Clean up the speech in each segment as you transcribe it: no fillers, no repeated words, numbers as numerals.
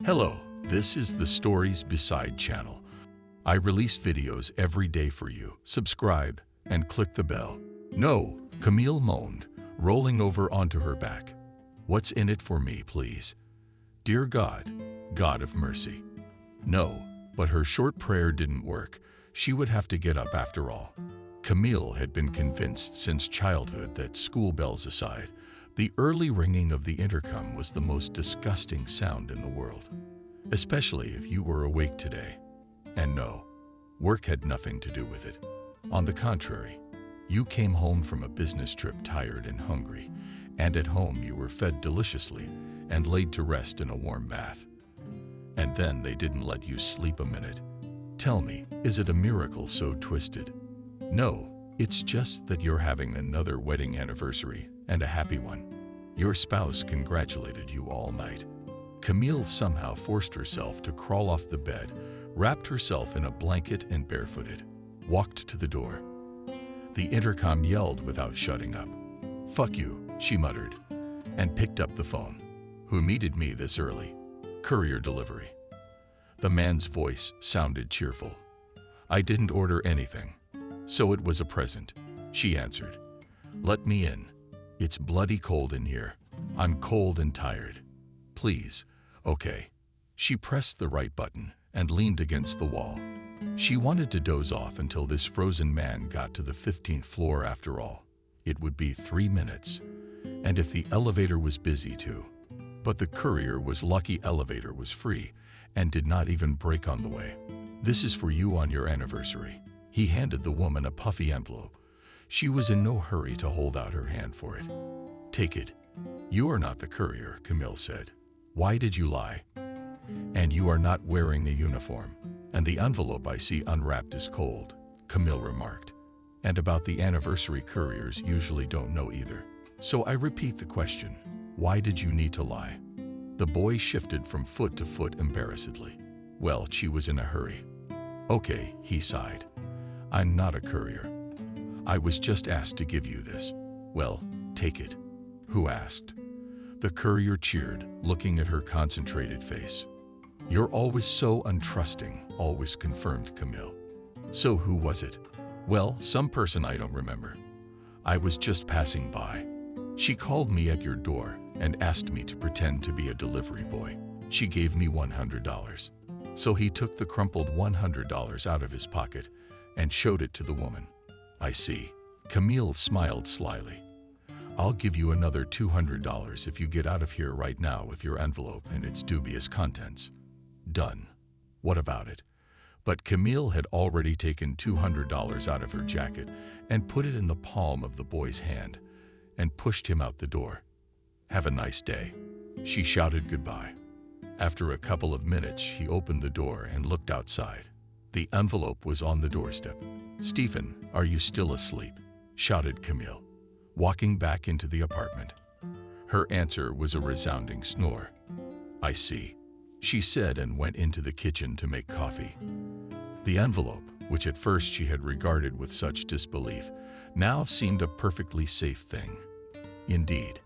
Hello, this is the Stories Beside channel. I release videos every day for you. Subscribe and click the bell. No, Camille moaned, rolling over onto her back. What's in it for me, please? Dear God, God of mercy. No, but her short prayer didn't work. She would have to get up after all. Camille had been convinced since childhood that, school bells aside, the early ringing of the intercom was the most disgusting sound in the world, especially if you were awake today. And no, work had nothing to do with it. On the contrary, you came home from a business trip tired and hungry, and at home you were fed deliciously and laid to rest in a warm bath. And then they didn't let you sleep a minute. Tell me, is it a miracle so twisted? No, it's just that you're having another wedding anniversary, and a happy one. Your spouse congratulated you all night. Camille somehow forced herself to crawl off the bed, wrapped herself in a blanket and barefooted, walked to the door. The intercom yelled without shutting up. "Fuck you," she muttered, and picked up the phone. "Who needed me this early?" "Courier delivery." The man's voice sounded cheerful. "I didn't order anything. So it was a present," she answered. "Let me in. It's bloody cold in here. I'm cold and tired. Please." "Okay." She pressed the right button and leaned against the wall. She wanted to doze off until this frozen man got to the 15th floor after all. It would be 3 minutes. And if the elevator was busy too. But the courier was lucky elevator was free and did not even break on the way. "This is for you on your anniversary." He handed the woman a puffy envelope. She was in no hurry to hold out her hand for it. "Take it." "You are not the courier," Camille said. "Why did you lie? And you are not wearing a uniform. And the envelope I see unwrapped is cold," Camille remarked. "And about the anniversary, couriers usually don't know either. So I repeat the question. Why did you need to lie?" The boy shifted from foot to foot embarrassedly. "Well, she was in a hurry." "Okay," he sighed. "I'm not a courier. I was just asked to give you this." "Well, take it." "Who asked?" The courier cheered, looking at her concentrated face. "You're always so untrusting," always confirmed Camille. "So who was it?" "Well, some person I don't remember. I was just passing by. She called me at your door and asked me to pretend to be a delivery boy. She gave me $100. So he took the crumpled $100 out of his pocket and showed it to the woman. "I see." Camille smiled slyly. "I'll give you another $200 if you get out of here right now with your envelope and its dubious contents." "Done." "What about it?" But Camille had already taken $200 out of her jacket and put it in the palm of the boy's hand and pushed him out the door. "Have a nice day." She shouted goodbye. After a couple of minutes, he opened the door and looked outside. The envelope was on the doorstep. "Stephen, are you still asleep?" shouted Camille, walking back into the apartment. Her answer was a resounding snore. "I see," she said, and went into the kitchen to make coffee. The envelope, which at first she had regarded with such disbelief, now seemed a perfectly safe thing. Indeed,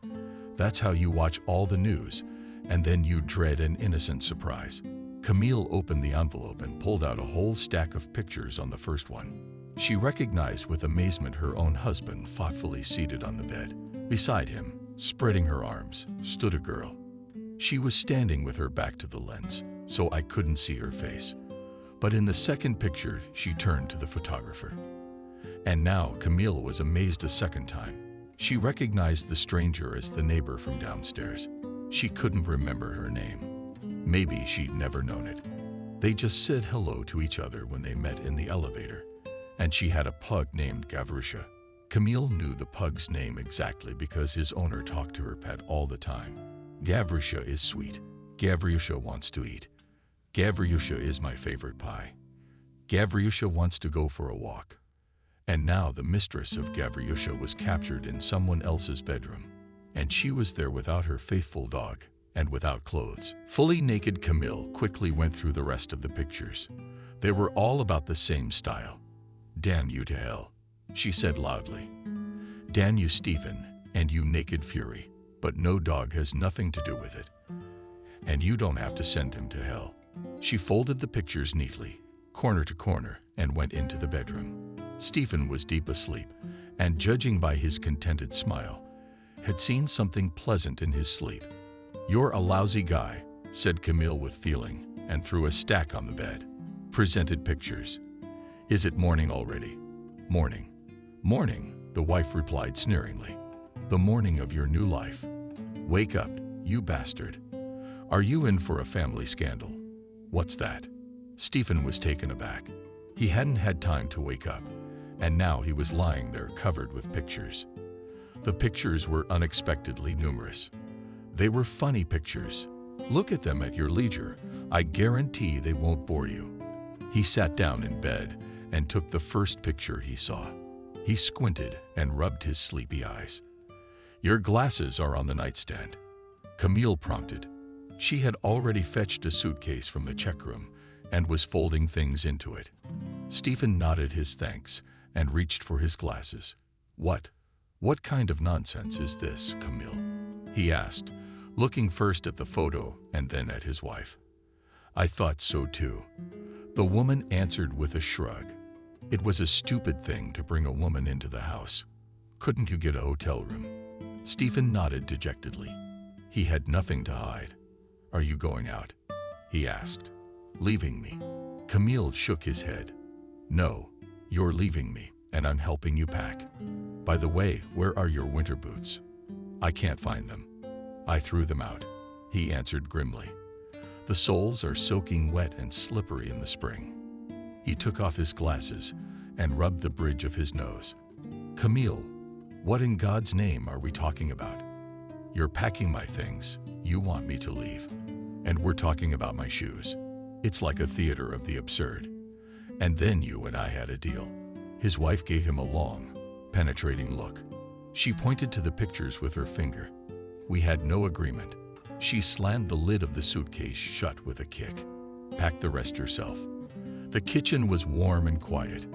that's how you watch all the news, and then you dread an innocent surprise. Camille opened the envelope and pulled out a whole stack of pictures on the first one. She recognized with amazement her own husband thoughtfully seated on the bed. Beside him, spreading her arms, stood a girl. She was standing with her back to the lens, so I couldn't see her face. But in the second picture, she turned to the photographer. And now Camille was amazed a second time. She recognized the stranger as the neighbor from downstairs. She couldn't remember her name. Maybe she'd never known it. They just said hello to each other when they met in the elevator. And she had a pug named Gavrusha. Camille knew the pug's name exactly because his owner talked to her pet all the time. "Gavrusha is sweet. Gavrusha wants to eat. Gavrusha is my favorite pie. Gavrusha wants to go for a walk." And now the mistress of Gavrusha was captured in someone else's bedroom. And she was there without her faithful dog and without clothes. Fully naked Camille quickly went through the rest of the pictures. They were all about the same style. "Damn you to hell," she said loudly. "Damn you, Stephen, and you naked fury. But no dog has nothing to do with it. and you don't have to send him to hell." She folded the pictures neatly, corner to corner, and went into the bedroom. Stephen was deep asleep, and judging by his contented smile, had seen something pleasant in his sleep. "You're a lousy guy," said Camille with feeling, and threw a stack on the bed. Presented pictures. "Is it morning already?" "Morning." "Morning," the wife replied sneeringly. "The morning of your new life. Wake up, you bastard. Are you in for a family scandal?" "What's that?" Stephen was taken aback. He hadn't had time to wake up, and now he was lying there covered with pictures. The pictures were unexpectedly numerous. They were funny pictures. "Look at them at your leisure. I guarantee they won't bore you." He sat down in bed and took the first picture he saw. He squinted and rubbed his sleepy eyes. "Your glasses are on the nightstand," Camille prompted. She had already fetched a suitcase from the check room and was folding things into it. Stephen nodded his thanks and reached for his glasses. What kind of nonsense is this, Camille?" he asked, looking first at the photo and then at his wife. "I thought so too," the woman answered with a shrug. "It was a stupid thing to bring a woman into the house. Couldn't you get a hotel room?" Stephen nodded dejectedly. He had nothing to hide. "Are you going out?" he asked. "Leaving me?" Camille shook his head. "No, you're leaving me, and I'm helping you pack. By the way, where are your winter boots?" "I can't find them. I threw them out," he answered grimly. "The soles are soaking wet and slippery in the spring." He took off his glasses and rubbed the bridge of his nose. "Camille, what in God's name are we talking about? You're packing my things, you want me to leave, and we're talking about my shoes. It's like a theater of the absurd. And then you and I had a deal." His wife gave him a long, penetrating look. She pointed to the pictures with her finger. "We had no agreement." She slammed the lid of the suitcase shut with a kick. "Pack the rest yourself." The kitchen was warm and quiet.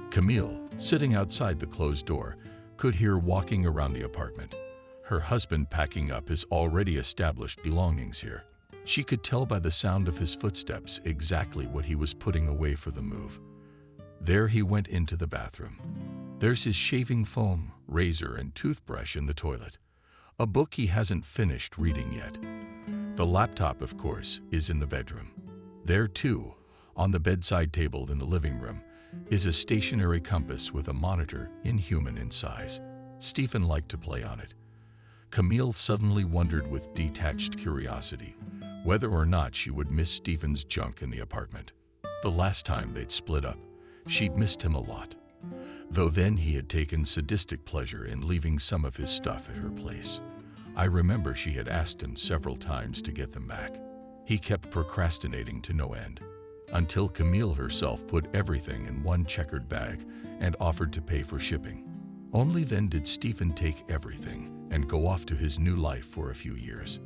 Camille, sitting outside the closed door, could hear walking around the apartment. Her husband packing up his already established belongings here. She could tell by the sound of his footsteps exactly what he was putting away for the move. There he went into the bathroom. There's his shaving foam, razor, and toothbrush in the toilet. A book he hasn't finished reading yet. The laptop, of course, is in the bedroom. There, too, on the bedside table in the living room, is a stationary compass with a monitor inhuman in size. Stephen liked to play on it. Camille suddenly wondered with detached curiosity whether or not she would miss Stephen's junk in the apartment. The last time they'd split up, she'd missed him a lot, though then he had taken sadistic pleasure in leaving some of his stuff at her place. I remember she had asked him several times to get them back. He kept procrastinating to no end, until Camille herself put everything in one checkered bag and offered to pay for shipping. Only then did Stephen take everything and go off to his new life for a few years.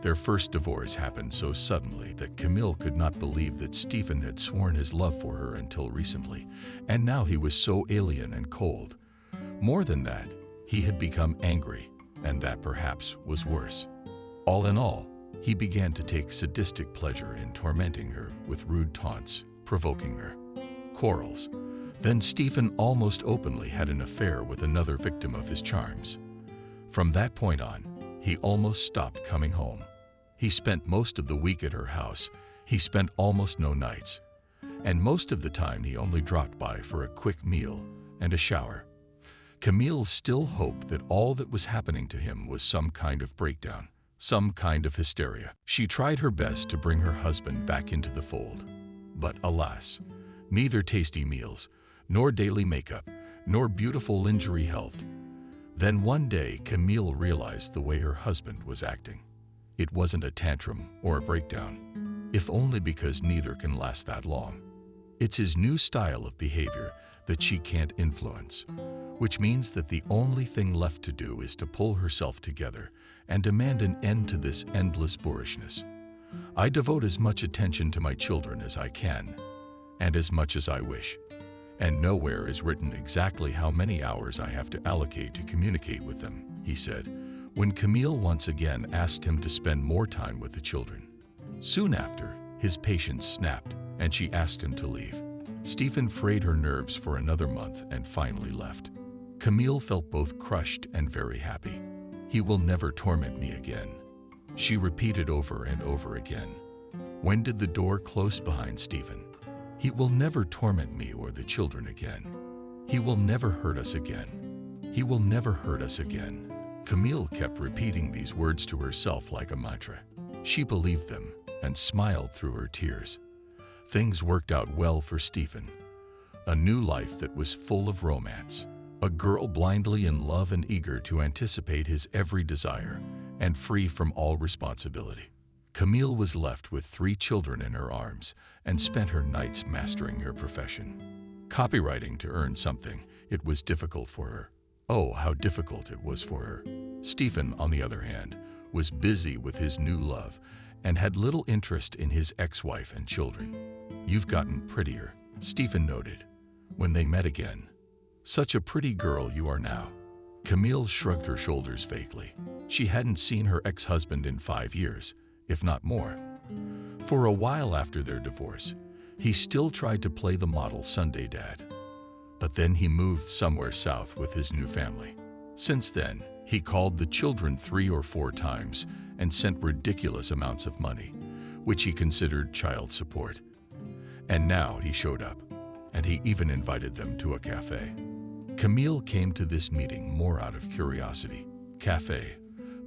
Their first divorce happened so suddenly that Camille could not believe that Stephen had sworn his love for her until recently, and now he was so alien and cold. More than that, he had become angry, and that perhaps was worse. All in all, he began to take sadistic pleasure in tormenting her with rude taunts, provoking her. Quarrels. Then Stephen almost openly had an affair with another victim of his charms. From that point on, he almost stopped coming home. He spent most of the week at her house. He spent almost no nights. And most of the time he only dropped by for a quick meal and a shower. Camille still hoped that all that was happening to him was some kind of breakdown, some kind of hysteria. She tried her best to bring her husband back into the fold. But alas, neither tasty meals, nor daily makeup, nor beautiful lingerie helped. Then one day Camille realized the way her husband was acting. It wasn't a tantrum or a breakdown, if only because neither can last that long. It's his new style of behavior that she can't influence, which means that the only thing left to do is to pull herself together and demand an end to this endless boorishness. I devote as much attention to my children as I can, and as much as I wish. And nowhere is written exactly how many hours I have to allocate to communicate with them, he said, when Camille once again asked him to spend more time with the children. Soon after, his patience snapped and she asked him to leave. Stephen frayed her nerves for another month and finally left. Camille felt both crushed and very happy. "He will never torment me again," she repeated over and over again. When did the door close behind Stephen? "He will never torment me or the children again. He will never hurt us again. He will never hurt us again." Camille kept repeating these words to herself like a mantra. She believed them and smiled through her tears. Things worked out well for Stephen. A new life that was full of romance. A girl blindly in love and eager to anticipate his every desire and free from all responsibility. Camille was left with 3 children in her arms and spent her nights mastering her profession. Copywriting to earn something, it was difficult for her. Oh, how difficult it was for her. Stephen, on the other hand, was busy with his new love and had little interest in his ex-wife and children. "You've gotten prettier," Stephen noted when they met again. "Such a pretty girl you are now." Camille shrugged her shoulders vaguely. She hadn't seen her ex-husband in 5 years, if not more. For a while after their divorce, he still tried to play the model Sunday dad. But then he moved somewhere south with his new family. Since then, he called the children 3 or 4 times and sent ridiculous amounts of money, which he considered child support. And now he showed up, and he even invited them to a cafe. Camille came to this meeting more out of curiosity. Cafe,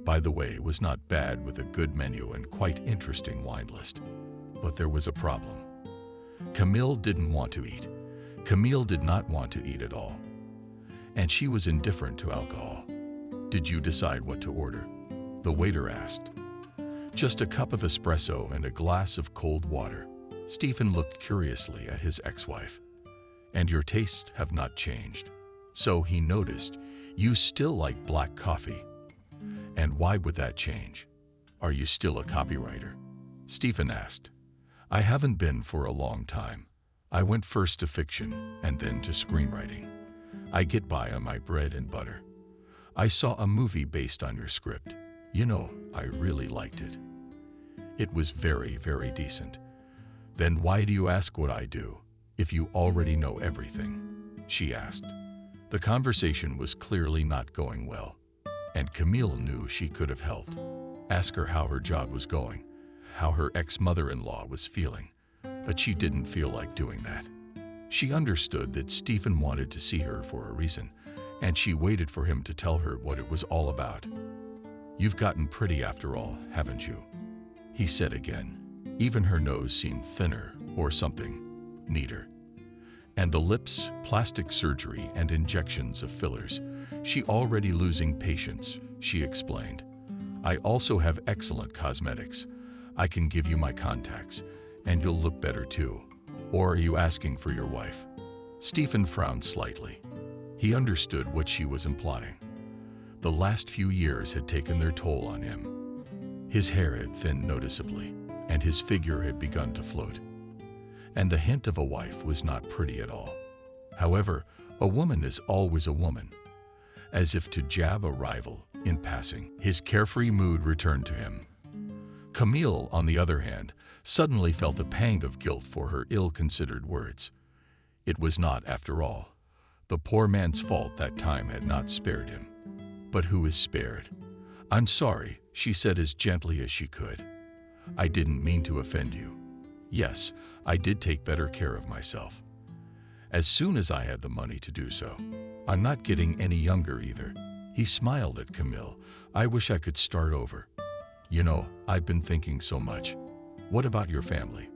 by the way, was not bad with a good menu and quite interesting wine list. But there was a problem. Camille didn't want to eat. Camille did not want to eat at all. And she was indifferent to alcohol. "Did you decide what to order?" the waiter asked. "Just a cup of espresso and a glass of cold water." Stephen looked curiously at his ex-wife. "And your tastes have not changed." So he noticed, "You still like black coffee." "And why would that change? Are you still a copywriter?" Stephen asked. "I haven't been for a long time. I went first to fiction and then to screenwriting. I get by on my bread and butter. I saw a movie based on your script. You know, I really liked it. It was very, very decent. Then why do you ask what I do, if you already know everything?" she asked. The conversation was clearly not going well, and Camille knew she could have helped. Ask her how her job was going, how her ex-mother-in-law was feeling, but she didn't feel like doing that. She understood that Stephen wanted to see her for a reason, and she waited for him to tell her what it was all about. "You've gotten pretty after all, haven't you?" he said again. Even her nose seemed thinner or something, neater. And the lips, plastic surgery and injections of fillers. She already losing patience, she explained. "I also have excellent cosmetics. I can give you my contacts, and you'll look better too. Or are you asking for your wife?" Stephen frowned slightly. He understood what she was implying. The last few years had taken their toll on him. His hair had thinned noticeably, and his figure had begun to float. And the hint of a wife was not pretty at all. However, a woman is always a woman. As if to jab a rival in passing, his carefree mood returned to him. Camille, on the other hand, suddenly felt a pang of guilt for her ill-considered words. It was not, after all, the poor man's fault that time had not spared him. But who is spared? "I'm sorry," she said as gently as she could. "I didn't mean to offend you. Yes, I did take better care of myself. As soon as I had the money to do so. I'm not getting any younger either." He smiled at Camille. "I wish I could start over. You know, I've been thinking so much." "What about your family?"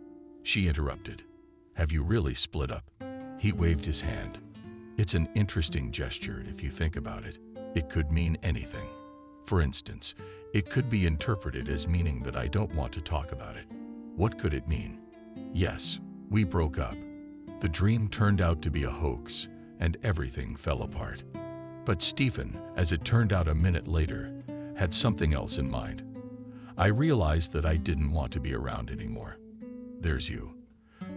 she interrupted. "Have you really split up?" He waved his hand. It's an interesting gesture if you think about it. It could mean anything. For instance, it could be interpreted as meaning that I don't want to talk about it. What could it mean? Yes, we broke up. The dream turned out to be a hoax, and everything fell apart. But Stephen, as it turned out a minute later, had something else in mind. "I realized that I didn't want to be around anymore. There's you.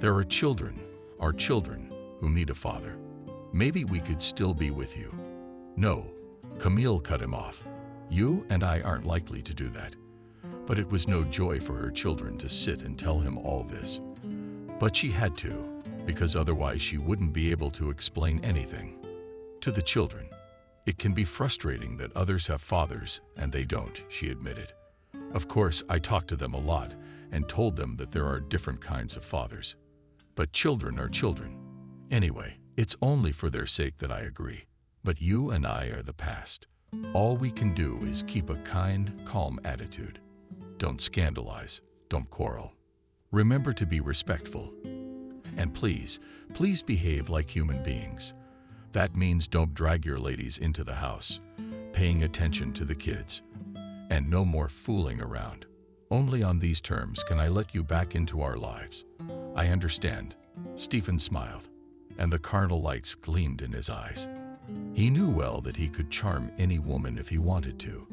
There are children, our children, who need a father. Maybe we could still be with you." "No," Camille cut him off. "You and I aren't likely to do that. But it was no joy for her children to sit and tell him all this. But she had to, because otherwise she wouldn't be able to explain anything. To the children, it can be frustrating that others have fathers and they don't, she admitted. Of course, I talked to them a lot and told them that there are different kinds of fathers. But children are children. Anyway, it's only for their sake that I agree. But you and I are the past. All we can do is keep a kind, calm attitude. Don't scandalize. Don't quarrel. Remember to be respectful. And please behave like human beings. That means don't drag your ladies into the house, paying attention to the kids, and no more fooling around. Only on these terms can I let you back into our lives. I understand. Stephen smiled, and the carnal lights gleamed in his eyes. He knew well that he could charm any woman if he wanted to,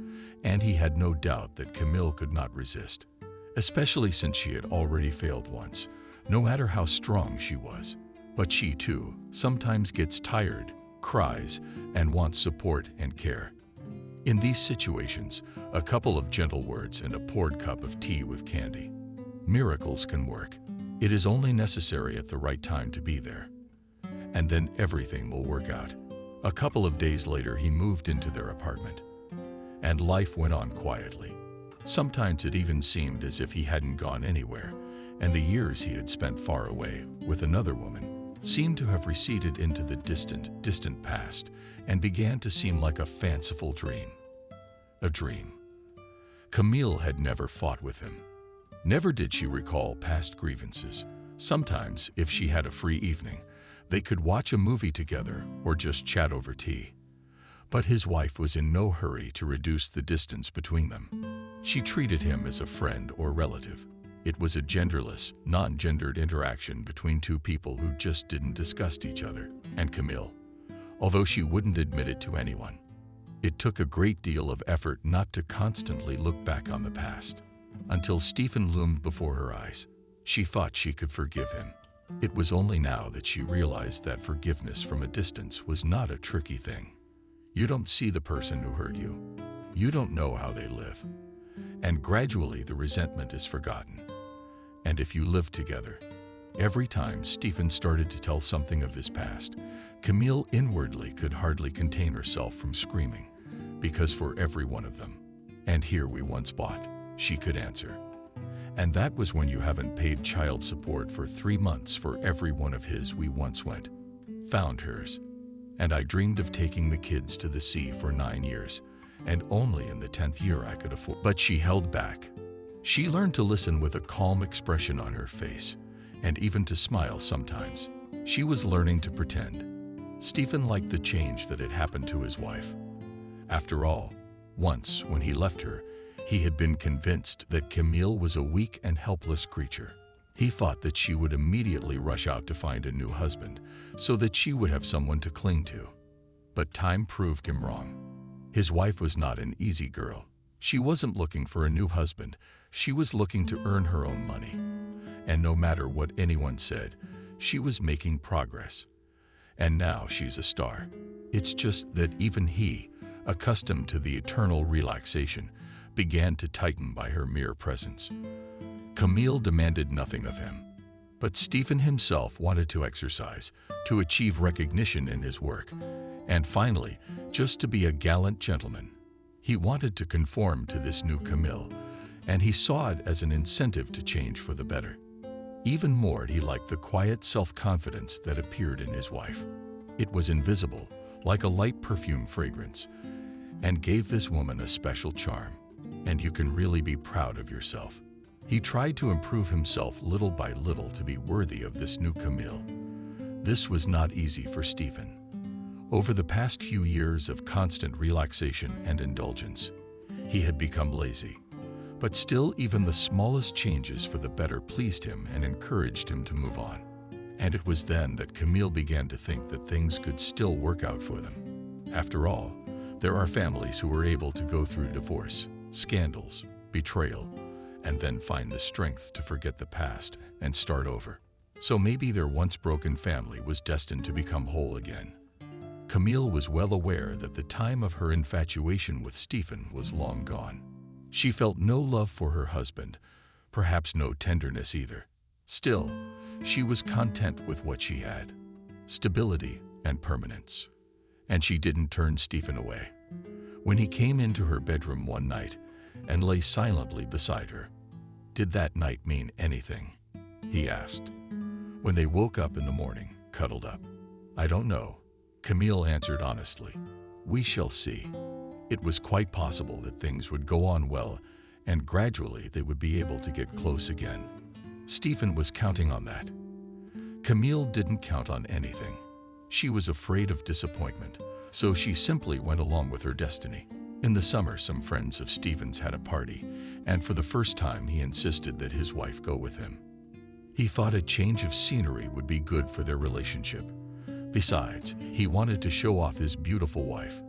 and he had no doubt that Camille could not resist, especially since she had already failed once, no matter how strong she was. But she, too, sometimes gets tired, cries, and wants support and care. In these situations, a couple of gentle words and a poured cup of tea with candy. Miracles can work. It is only necessary at the right time to be there. And then everything will work out. A couple of days later, he moved into their apartment. And life went on quietly. Sometimes it even seemed as if he hadn't gone anywhere, and the years he had spent far away with another woman seemed to have receded into the distant past and began to seem like a fanciful dream. A dream. Camille had never fought with him. Never did she recall past grievances. Sometimes, if she had a free evening, they could watch a movie together or just chat over tea. But his wife was in no hurry to reduce the distance between them. She treated him as a friend or relative. It was a genderless, non-gendered interaction between two people who just didn't discuss each other. And Camille, although she wouldn't admit it to anyone, it took a great deal of effort not to constantly look back on the past. Until Stephen loomed before her eyes, she thought she could forgive him. It was only now that she realized that forgiveness from a distance was not a tricky thing. You don't see the person who hurt you. You don't know how they live. And gradually the resentment is forgotten. And if you live together, every time Stephen started to tell something of his past, Camille inwardly could hardly contain herself from screaming, because for every one of them, "And here we once bought," she could answer. "And that was when you haven't paid child support for 3 months for every one of his we once went, found hers. And I dreamed of taking the kids to the sea for 9 years, and only in the 10th year I could afford." But she held back. She learned to listen with a calm expression on her face, and even to smile sometimes. She was learning to pretend. Stephen liked the change that had happened to his wife. After all, once, when he left her, he had been convinced that Camille was a weak and helpless creature. He thought that she would immediately rush out to find a new husband, so that she would have someone to cling to. But time proved him wrong. His wife was not an easy girl. She wasn't looking for a new husband. She was looking to earn her own money. And no matter what anyone said, she was making progress. And now she's a star. It's just that even he, accustomed to the eternal relaxation, began to tighten by her mere presence. Camille demanded nothing of him, but Stephen himself wanted to exercise, to achieve recognition in his work, and finally, just to be a gallant gentleman. He wanted to conform to this new Camille, and he saw it as an incentive to change for the better. Even more, he liked the quiet self-confidence that appeared in his wife. It was invisible, like a light perfume fragrance, and gave this woman a special charm. And you can really be proud of yourself. He tried to improve himself little by little to be worthy of this new Camille. This was not easy for Stephen. Over the past few years of constant relaxation and indulgence, he had become lazy. But still, even the smallest changes for the better pleased him and encouraged him to move on. And it was then that Camille began to think that things could still work out for them. After all, there are families who are able to go through divorce, scandals, betrayal, and then find the strength to forget the past and start over. So maybe their once broken family was destined to become whole again. Camille was well aware that the time of her infatuation with Stephen was long gone. She felt no love for her husband, perhaps no tenderness either. Still, she was content with what she had, stability and permanence. And she didn't turn Stephen away. When he came into her bedroom one night and lay silently beside her, did that night mean anything? He asked. When they woke up in the morning, cuddled up. I don't know, Camille answered honestly. We shall see. It was quite possible that things would go on well and gradually they would be able to get close again. Stephen was counting on that. Camille didn't count on anything. She was afraid of disappointment, so she simply went along with her destiny. In the summer, some friends of Stephen's had a party, and for the first time he insisted that his wife go with him. He thought a change of scenery would be good for their relationship. Besides, he wanted to show off his beautiful wife.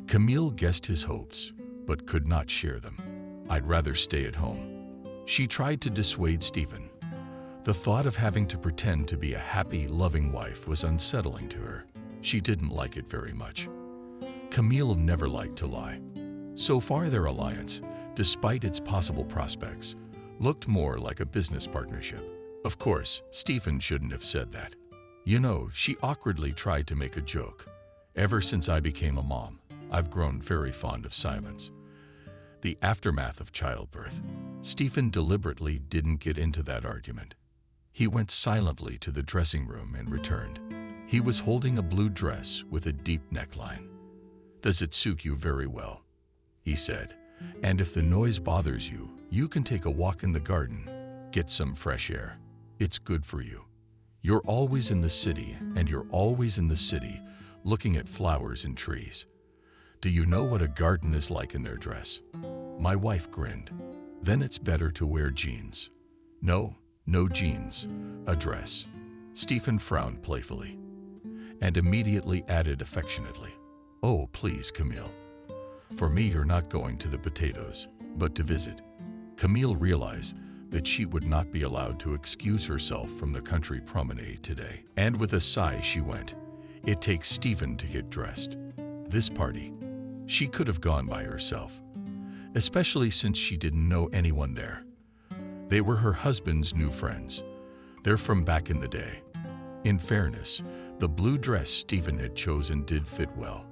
Camille guessed his hopes, but could not share them. I'd rather stay at home. She tried to dissuade Stephen. The thought of having to pretend to be a happy, loving wife was unsettling to her. She didn't like it very much. Camille never liked to lie. So far, their alliance, despite its possible prospects, looked more like a business partnership. Of course, Stephen shouldn't have said that. You know, she awkwardly tried to make a joke. Ever since I became a mom, I've grown very fond of silence. The aftermath of childbirth. Stephen deliberately didn't get into that argument. He went silently to the dressing room and returned. He was holding a blue dress with a deep neckline. Does it suit you very well? He said. And if the noise bothers you, you can take a walk in the garden. Get some fresh air. It's good for you. You're always in the city, and you're always in the city looking at flowers and trees. Do you know what a garden is like in their dress? My wife grinned. Then it's better to wear jeans. No jeans. A dress. Stephen frowned playfully and immediately added affectionately, oh, please, Camille. For me, you're not going to the potatoes, but to visit. Camille realized that she would not be allowed to excuse herself from the country promenade today. And with a sigh, she went. It takes Stephen to get dressed. This party, she could have gone by herself, especially since she didn't know anyone there. They were her husband's new friends. They're from back in the day. In fairness, the blue dress Stephen had chosen did fit well.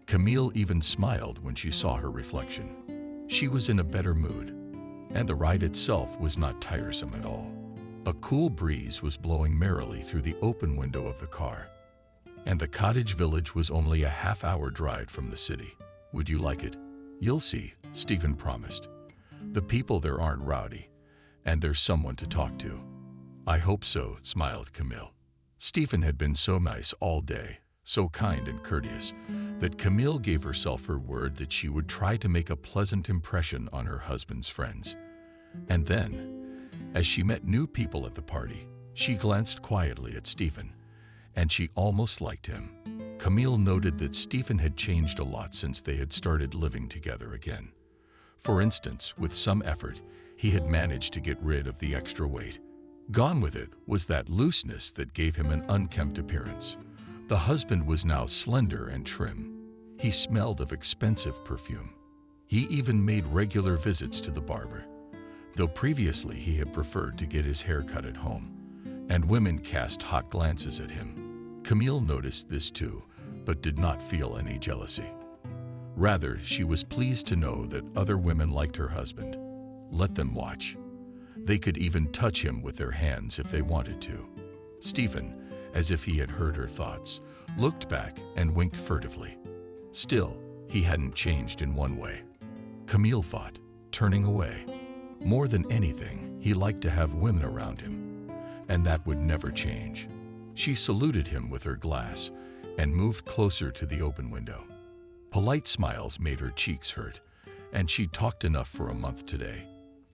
Camille even smiled when she saw her reflection. She was in a better mood, and the ride itself was not tiresome at all. A cool breeze was blowing merrily through the open window of the car, and the cottage village was only a half-hour drive from the city. Would you like it? You'll see, Stephen promised. The people there aren't rowdy, and there's someone to talk to. I hope so, smiled Camille. Stephen had been so nice all day, so kind and courteous, that Camille gave herself her word that she would try to make a pleasant impression on her husband's friends. And then, as she met new people at the party, she glanced quietly at Stephen, and she almost liked him. Camille noted that Stephen had changed a lot since they had started living together again. For instance, with some effort, he had managed to get rid of the extra weight. Gone with it was that looseness that gave him an unkempt appearance. The husband was now slender and trim. He smelled of expensive perfume. He even made regular visits to the barber, though previously he had preferred to get his hair cut at home, and women cast hot glances at him. Camille noticed this too, but did not feel any jealousy. Rather, she was pleased to know that other women liked her husband. Let them watch. They could even touch him with their hands if they wanted to. Stephen, as if he had heard her thoughts, looked back and winked furtively. Still, he hadn't changed in one way. Camille thought, turning away. More than anything, he liked to have women around him, and that would never change. She saluted him with her glass and moved closer to the open window. Polite smiles made her cheeks hurt, and she talked enough for a month today.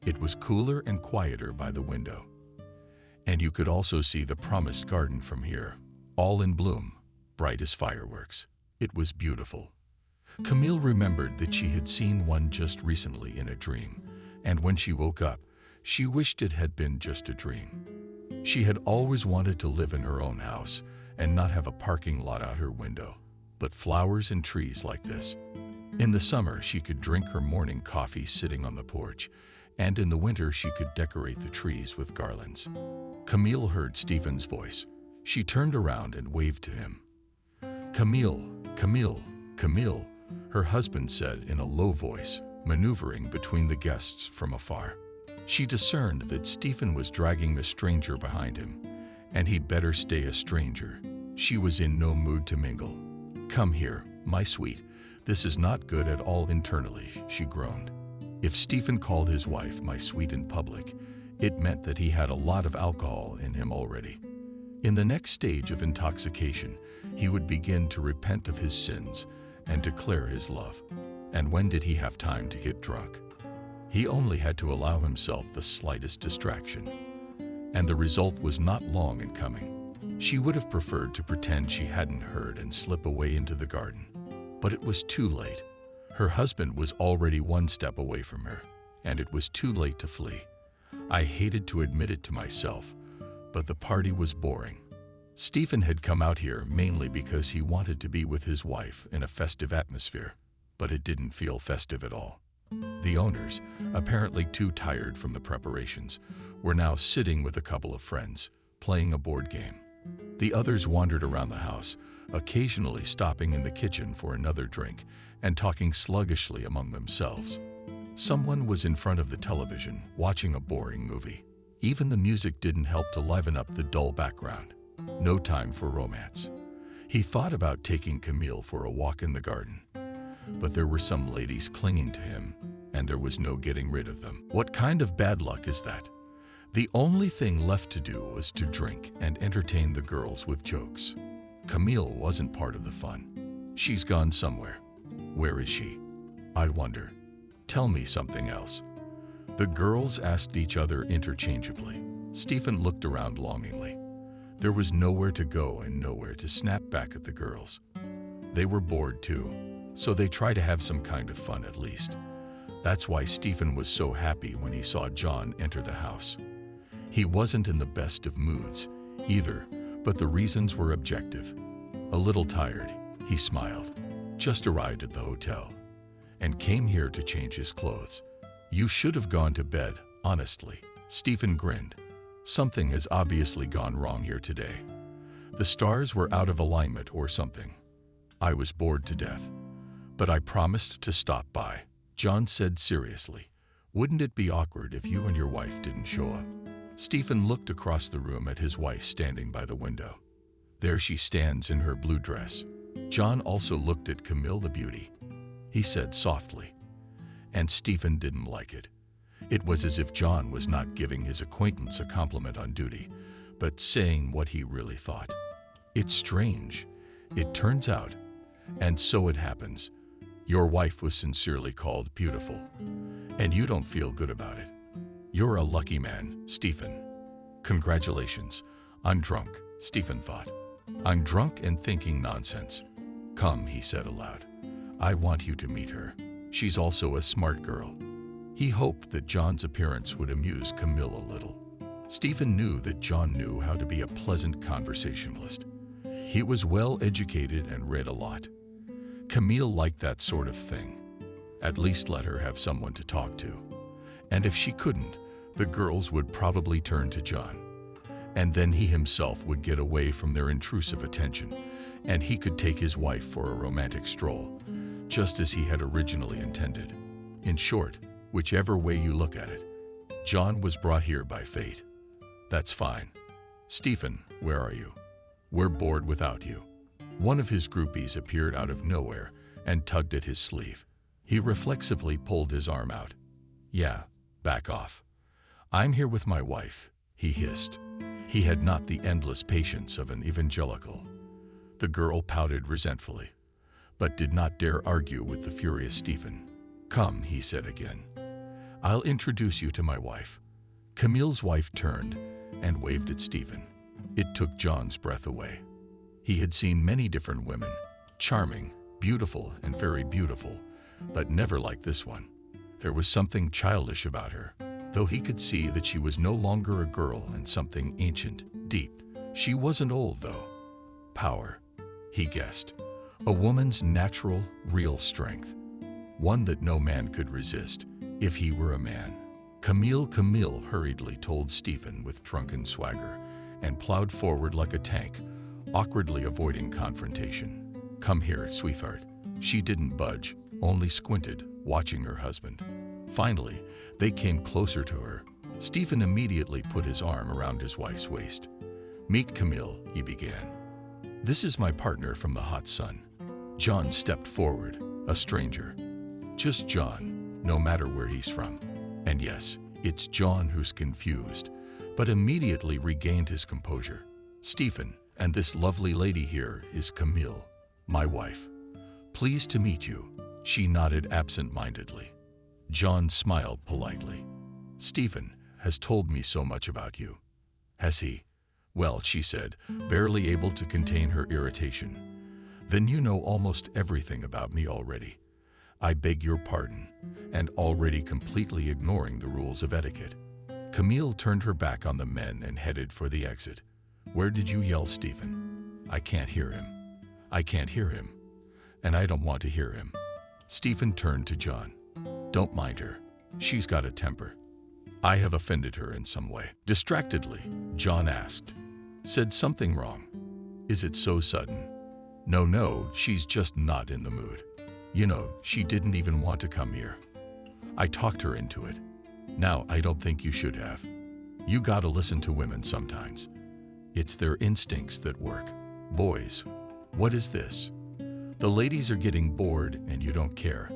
It was cooler and quieter by the window, and you could also see the promised garden from here, all in bloom, bright as fireworks. It was beautiful. Camille remembered that she had seen one just recently in a dream, and when she woke up, she wished it had been just a dream. She had always wanted to live in her own house and not have a parking lot out her window, but flowers and trees like this, In the summer, she could drink her morning coffee sitting on the porch, and in the winter she could decorate the trees with garlands. Camille heard Stephen's voice. She turned around and waved to him. "Camille, Camille, Camille," her husband said in a low voice, maneuvering between the guests from afar. She discerned that Stephen was dragging the stranger behind him, and he'd better stay a stranger. She was in no mood to mingle. "Come here, my sweet. This is not good at all internally," she groaned. If Stephen called his wife my sweet in public, it meant that he had a lot of alcohol in him already. In the next stage of intoxication, he would begin to repent of his sins and declare his love. And when did he have time to get drunk? He only had to allow himself the slightest distraction. And the result was not long in coming. She would have preferred to pretend she hadn't heard and slip away into the garden. But it was too late. Her husband was already one step away from her, and it was too late to flee. I hated to admit it to myself, but the party was boring. Stephen had come out here mainly because he wanted to be with his wife in a festive atmosphere, but it didn't feel festive at all. The owners, apparently too tired from the preparations, were now sitting with a couple of friends, playing a board game. The others wandered around the house, occasionally stopping in the kitchen for another drink and talking sluggishly among themselves. Someone was in front of the television, watching a boring movie. Even the music didn't help to liven up the dull background. No time for romance. He thought about taking Camille for a walk in the garden, but there were some ladies clinging to him, and there was no getting rid of them. What kind of bad luck is that? The only thing left to do was to drink and entertain the girls with jokes. Camille wasn't part of the fun. She's gone somewhere. Where is she? I wonder. Tell me something else. The girls asked each other interchangeably. Stephen looked around longingly. There was nowhere to go and nowhere to snap back at the girls. They were bored too, so they tried to have some kind of fun at least. That's why Stephen was so happy when he saw John enter the house. He wasn't in the best of moods either, but the reasons were objective. A little tired, he smiled. Just arrived at the hotel and came here to change his clothes. You should have gone to bed, honestly. Stephen grinned. Something has obviously gone wrong here today. The stars were out of alignment or something. I was bored to death, but I promised to stop by. John said seriously, "Wouldn't it be awkward if you and your wife didn't show up?" Stephen looked across the room at his wife standing by the window. There she stands in her blue dress. John also looked at Camille the beauty. He said softly, and Stephen didn't like it. It was as if John was not giving his acquaintance a compliment on duty, but saying what he really thought. It's strange. It turns out, and so it happens, your wife was sincerely called beautiful, and you don't feel good about it. You're a lucky man, Stephen. Congratulations. I'm drunk, Stephen thought. I'm drunk and thinking nonsense. Come, he said aloud. I want you to meet her. She's also a smart girl. He hoped that John's appearance would amuse Camille a little. Stephen knew that John knew how to be a pleasant conversationalist. He was well educated and read a lot. Camille liked that sort of thing. At least let her have someone to talk to. And if she couldn't, the girls would probably turn to John. And then he himself would get away from their intrusive attention, and he could take his wife for a romantic stroll, just as he had originally intended. In short, whichever way you look at it, John was brought here by fate. That's fine. Stephen, where are you? We're bored without you. One of his groupies appeared out of nowhere and tugged at his sleeve. He reflexively pulled his arm out. Yeah, back off. I'm here with my wife, he hissed. He had not the endless patience of an evangelical. The girl pouted resentfully, but did not dare argue with the furious Stephen. Come, he said again. I'll introduce you to my wife. Camille's wife turned and waved at Stephen. It took John's breath away. He had seen many different women, charming, beautiful, and very beautiful, but never like this one. There was something childish about her, though he could see that she was no longer a girl and something ancient, deep. She wasn't old, though. Power, he guessed. A woman's natural, real strength. one that no man could resist, if he were a man. Camille hurriedly told Stephen with drunken swagger, and plowed forward like a tank, awkwardly avoiding confrontation. "Come here, sweetheart." She didn't budge, only squinted, watching her husband. Finally, they came closer to her. Stephen immediately put his arm around his wife's waist. "Meet Camille," he began. "This is my partner from the hot sun." John stepped forward, a stranger. Just John, no matter where he's from. And yes, it's John who's confused, but immediately regained his composure. "Stephen, and this lovely lady here is Camille, my wife. Pleased to meet you." She nodded absent-mindedly. John smiled politely. "Stephen has told me so much about you." "Has he?" "Well," she said, barely able to contain her irritation. "Then you know almost everything about me already." "I beg your pardon," and already completely ignoring the rules of etiquette. Camille turned her back on the men and headed for the exit. "Where did you yell, Stephen?" "I can't hear him." "I can't hear him. And I don't want to hear him." Stephen turned to John. "Don't mind her. She's got a temper. I have offended her in some way." Distractedly, John asked, "Said something wrong? Is it so sudden?" No, she's just not in the mood. You know, she didn't even want to come here. I talked her into it. Now, I don't think you should have. You gotta listen to women sometimes. It's their instincts that work. Boys, what is this? The ladies are getting bored and you don't care."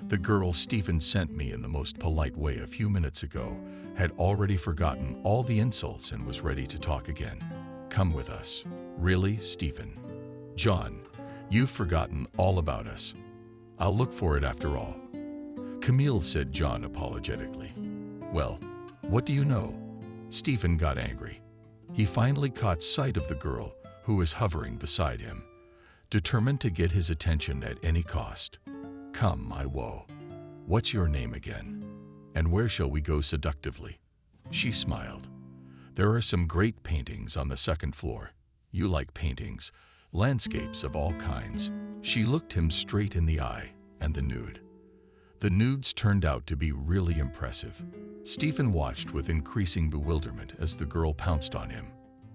The girl Stephen sent me in the most polite way a few minutes ago had already forgotten all the insults and was ready to talk again. "Come with us." "Really, Stephen?" "John, you've forgotten all about us. I'll look for it after all." "Camille," said John apologetically. "Well, what do you know?" Stephen got angry. He finally caught sight of the girl who was hovering beside him, determined to get his attention at any cost. "Come, my woe. What's your name again? And where shall we go seductively?" She smiled. "There are some great paintings on the second floor. You like paintings, landscapes of all kinds." She looked him straight in the eye, and the nude. The nudes turned out to be really impressive. Stephen watched with increasing bewilderment as the girl pounced on him,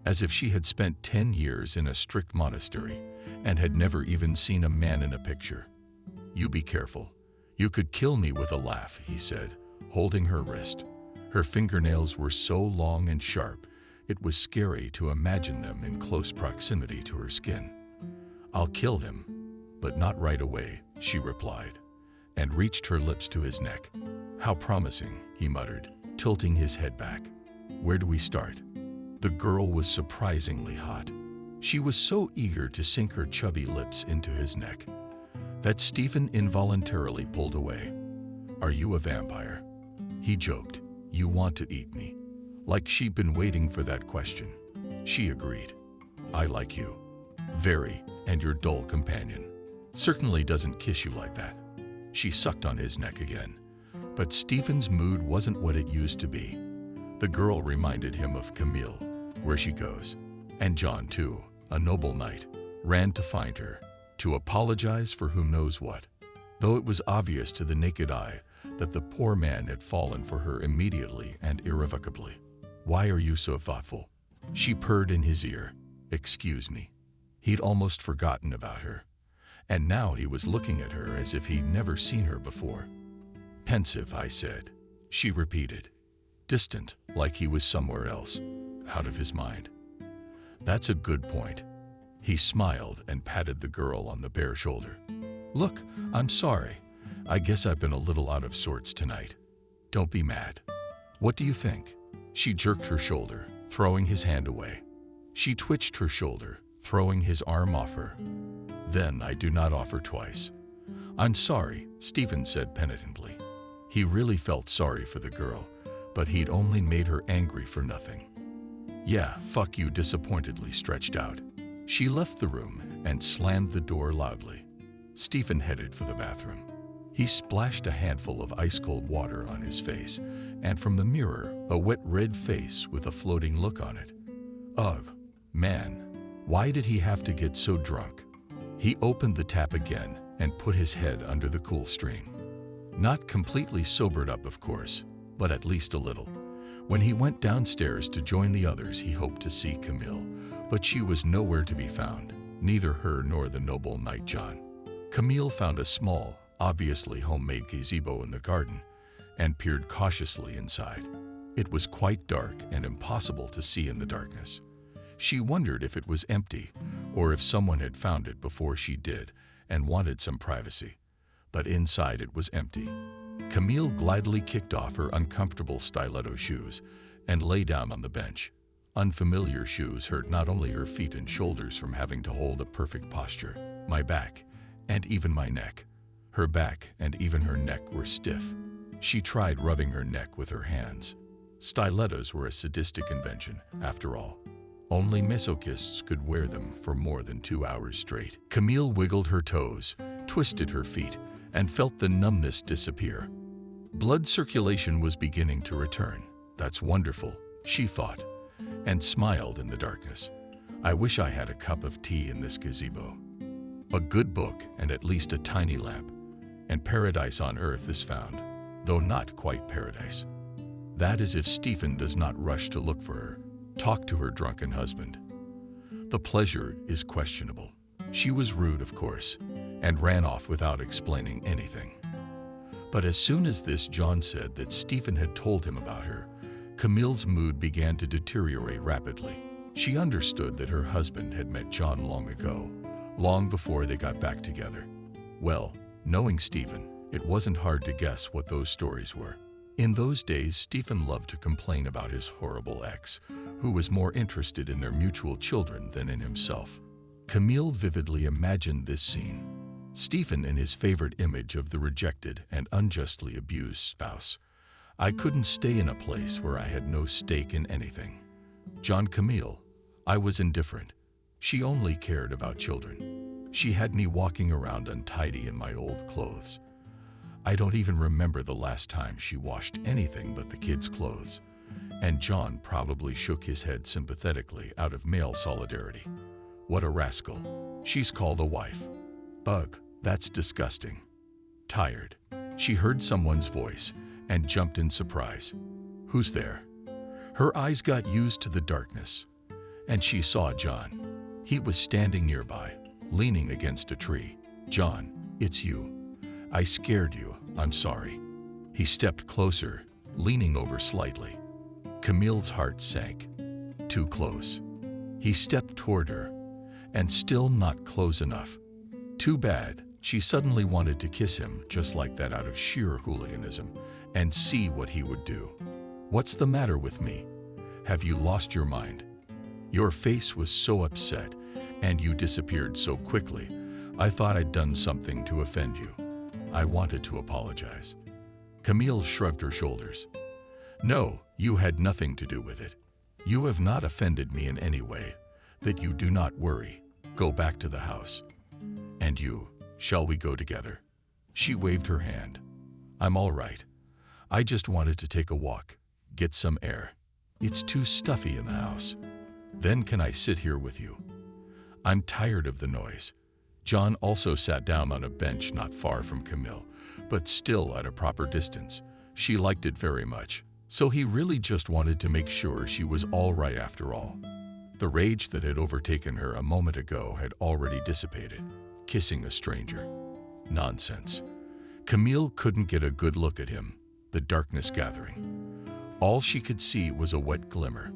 as if she had spent 10 years in a strict monastery and had never even seen a man in a picture. "You be careful. You could kill me with a laugh," he said, holding her wrist. Her fingernails were so long and sharp, it was scary to imagine them in close proximity to her skin. "I'll kill him, but not right away," she replied, and reached her lips to his neck. "How promising," he muttered, tilting his head back. "Where do we start?" The girl was surprisingly hot. She was so eager to sink her chubby lips into his neck that Stephen involuntarily pulled away. "Are you a vampire?" he joked. "You want to eat me?" Like she'd been waiting for that question. She agreed. "I like you. Very, and your dull companion certainly doesn't kiss you like that." She sucked on his neck again. But Stephen's mood wasn't what it used to be. The girl reminded him of Camille, where she goes. And John, too, a noble knight, ran to find her, to apologize for who knows what, though it was obvious to the naked eye that the poor man had fallen for her immediately and irrevocably. "Why are you so thoughtful?" She purred in his ear. "Excuse me." He'd almost forgotten about her, and now he was looking at her as if he'd never seen her before. "Pensive," I said. She repeated. Distant, like he was somewhere else, out of his mind. "That's a good point." He smiled and patted the girl on the bare shoulder. "Look, I'm sorry. I guess I've been a little out of sorts tonight. Don't be mad. What do you think?" She jerked her shoulder, throwing his hand away. She twitched her shoulder, throwing his arm off her. "Then I do not offer twice." "I'm sorry," Stephen said penitently. He really felt sorry for the girl, but he'd only made her angry for nothing. "Yeah, fuck you," disappointedly stretched out. She left the room and slammed the door loudly. Stephen headed for the bathroom. He splashed a handful of ice-cold water on his face, and from the mirror, a wet red face with a floating look on it. Ugh, man, why did he have to get so drunk? He opened the tap again and put his head under the cool stream. Not completely sobered up, of course, but at least a little. When he went downstairs to join the others, he hoped to see Camille, but she was nowhere to be found, neither her nor the noble knight John. Camille found a small, obviously homemade gazebo in the garden and peered cautiously inside. It was quite dark and impossible to see in the darkness. She wondered if it was empty or if someone had found it before she did and wanted some privacy. But inside it was empty. Camille glidly kicked off her uncomfortable stiletto shoes and lay down on the bench. Unfamiliar shoes hurt not only her feet and shoulders from having to hold a perfect posture, my back, and even my neck. Her back and even her neck were stiff. She tried rubbing her neck with her hands. Stilettos were a sadistic invention, after all. Only masochists could wear them for more than 2 hours straight. Camille wiggled her toes, twisted her feet, and felt the numbness disappear. Blood circulation was beginning to return. That's wonderful, she thought, and smiled in the darkness. I wish I had a cup of tea in this gazebo. A good book and at least a tiny lamp, and paradise on earth is found, though not quite paradise. That is if Stephen does not rush to look for her, talk to her drunken husband. The pleasure is questionable. She was rude, of course, and ran off without explaining anything. But as soon as this, John said that Stephen had told him about her, Camille's mood began to deteriorate rapidly. She understood that her husband had met John long ago, long before they got back together. Well, knowing Stephen, it wasn't hard to guess what those stories were. In those days, Stephen loved to complain about his horrible ex, who was more interested in their mutual children than in himself. Camille vividly imagined this scene. Stephen in his favorite image of the rejected and unjustly abused spouse. I couldn't stay in a place where I had no stake in anything. John, Camille, I was indifferent. She only cared about children. She had me walking around untidy in my old clothes. I don't even remember the last time she washed anything but the kids' clothes. And John probably shook his head sympathetically out of male solidarity. What a rascal. She's called a wife. Bug, that's disgusting. Tired. She heard someone's voice and jumped in surprise. Who's there? Her eyes got used to the darkness, and she saw John. He was standing nearby, leaning against a tree. John, it's you. I scared you, I'm sorry. He stepped closer, leaning over slightly. Camille's heart sank. Too close. He stepped toward her, and still not close enough. Too bad. She suddenly wanted to kiss him just like that out of sheer hooliganism and see what he would do. What's the matter with me? Have you lost your mind? Your face was so upset, and you disappeared so quickly. I thought I'd done something to offend you. I wanted to apologize. Camille shrugged her shoulders. No, you had nothing to do with it. You have not offended me in any way. That you do not worry. Go back to the house. And you, shall we go together? She waved her hand. I'm all right. I just wanted to take a walk, get some air. It's too stuffy in the house. Then can I sit here with you? I'm tired of the noise. John also sat down on a bench not far from Camille, but still at a proper distance. She liked it very much, so he really just wanted to make sure she was all right after all. The rage that had overtaken her a moment ago had already dissipated. Kissing a stranger. Nonsense. Camille couldn't get a good look at him, the darkness gathering. All she could see was a wet glimmer.